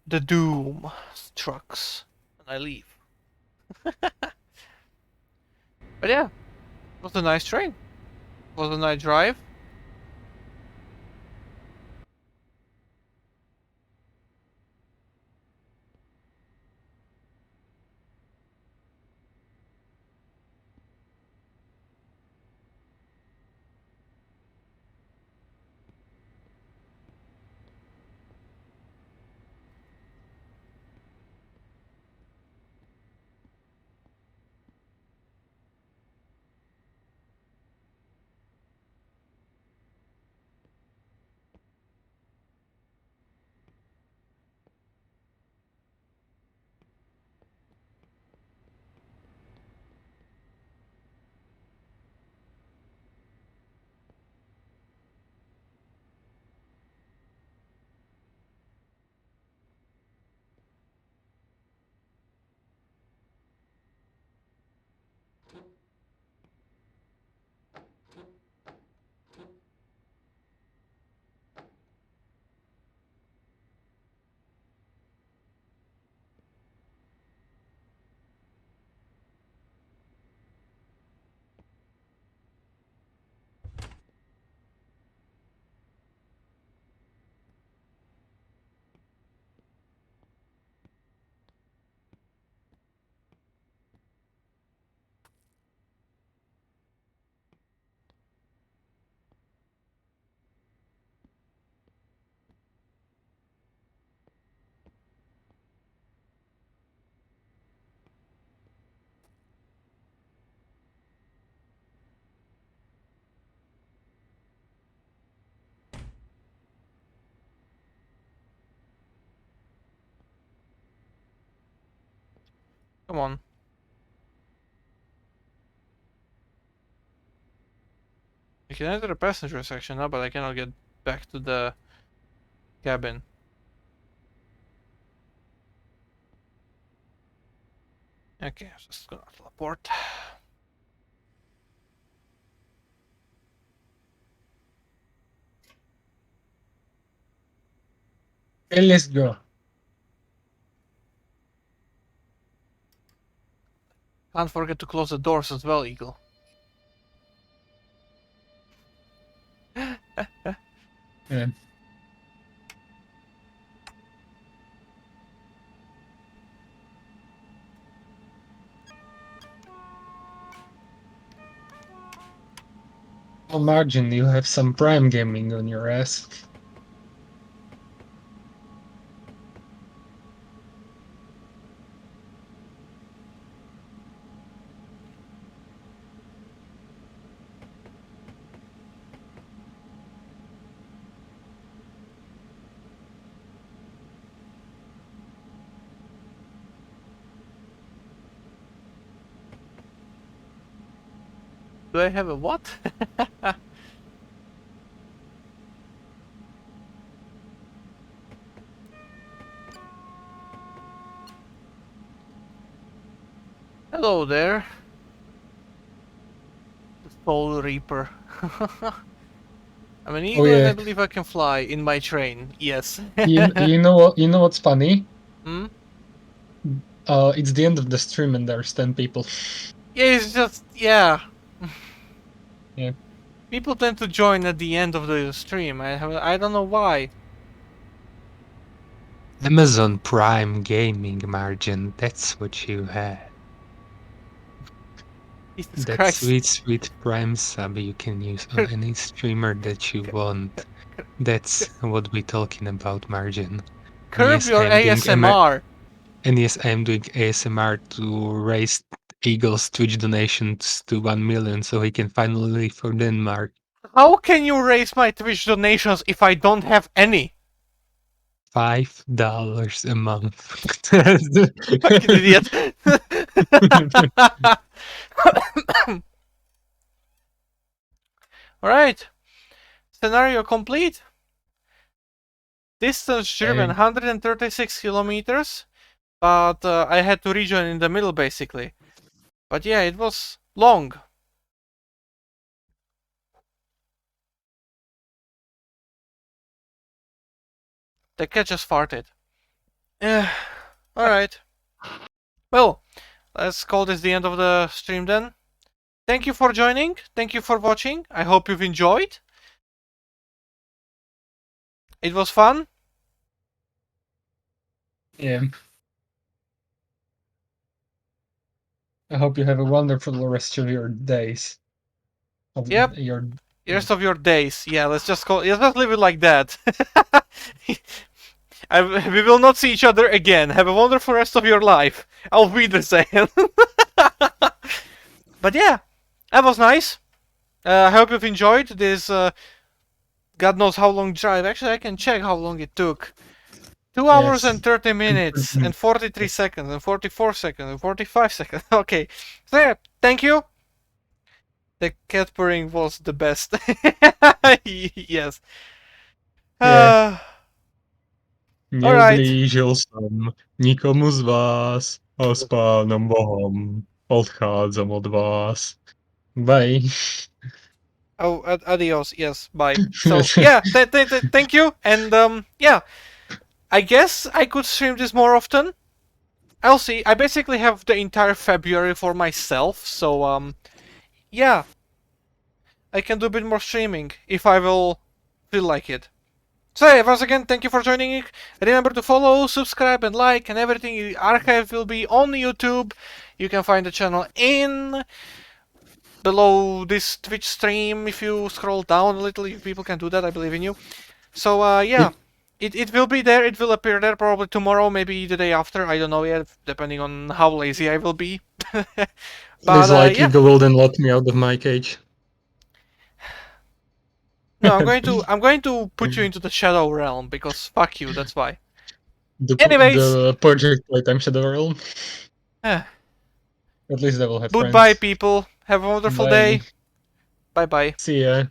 Speaker 1: the doom strikes and I leave. But yeah, it was a nice train. It was a nice drive. Come on. I can enter the passenger section now, but I cannot get back to the cabin. Okay, I'm just gonna teleport.
Speaker 2: Okay, let's go.
Speaker 1: Can't forget to close the doors as well, Eagle.
Speaker 2: Yeah. Well, Margin, you have some Prime gaming on your ass.
Speaker 1: Do I have a what? Hello there. The Soul Reaper. I'm an eagle and I
Speaker 2: yeah.
Speaker 1: believe I can fly in my train. Yes.
Speaker 2: You know what? You know what's funny?
Speaker 1: Hmm?
Speaker 2: It's the end of the stream and there's 10 people.
Speaker 1: Yeah, it's just, yeah.
Speaker 2: Yeah.
Speaker 1: People tend to join at the end of the stream. I don't know why.
Speaker 4: Amazon Prime Gaming Margin, that's what you had.
Speaker 1: Jesus
Speaker 4: That
Speaker 1: Christ.
Speaker 4: sweet Prime sub you can use on any streamer that you want. That's what we're talking about, Margin. And
Speaker 1: Curb
Speaker 4: yes,
Speaker 1: your ASMR.
Speaker 4: and yes, I am doing ASMR to raise Eagle's Twitch donations to 1 million so he can finally leave for Denmark.
Speaker 1: How can you raise my Twitch donations if I don't have any?
Speaker 4: $5 a month.
Speaker 1: Fucking idiot. Alright. Scenario complete. Distance driven 136 kilometers. But I had to rejoin in the middle basically. But yeah, it was long. The cat just farted. Alright. Well, let's call this the end of the stream then. Thank you for joining. Thank you for watching. I hope you've enjoyed. It was fun.
Speaker 2: Yeah. I hope you have a wonderful rest of your days. Of
Speaker 1: Yep.
Speaker 2: your
Speaker 1: The rest of your days. Yeah, let's just leave it like that. We will not see each other again. Have a wonderful rest of your life. Auf Wiedersehen. But yeah, that was nice. I hope you've enjoyed this. God knows how long drive. Actually, I can check how long it took. 2 hours and 30 minutes and 43 seconds and 44 seconds and 45 seconds. Okay, so yeah, thank you. The cat purring was the best. Yes.
Speaker 2: Yeah.
Speaker 1: Alright.
Speaker 2: Neublížil jsem nikomu z vás a s pánem Bohem odchádzam od vás. Bye.
Speaker 1: Oh, adios. Yes, bye. So yeah, thank you. And yeah, I guess I could stream this more often. I'll see. I basically have the entire February for myself, so yeah, I can do a bit more streaming if I will feel like it. So yeah, once again, thank you for joining. Remember to follow, subscribe, and like, and everything. The archive will be on YouTube. You can find the channel in below this Twitch stream. If you scroll down a little, people can do that. I believe in you. So yeah, it will be there. It will appear there probably tomorrow, maybe the day after. I don't know yet, depending on how lazy I will be.
Speaker 2: Please, like,
Speaker 1: Yeah.
Speaker 2: Eagle will then let me out of my cage.
Speaker 1: No, I'm going to put you into the Shadow Realm because fuck you. That's why. Anyways.
Speaker 2: The Project Playtime Shadow Realm.
Speaker 1: Eh.
Speaker 2: At least they will have
Speaker 1: Goodbye,
Speaker 2: friends.
Speaker 1: people. Have a wonderful
Speaker 2: Bye.
Speaker 1: day. Bye bye.
Speaker 2: See ya.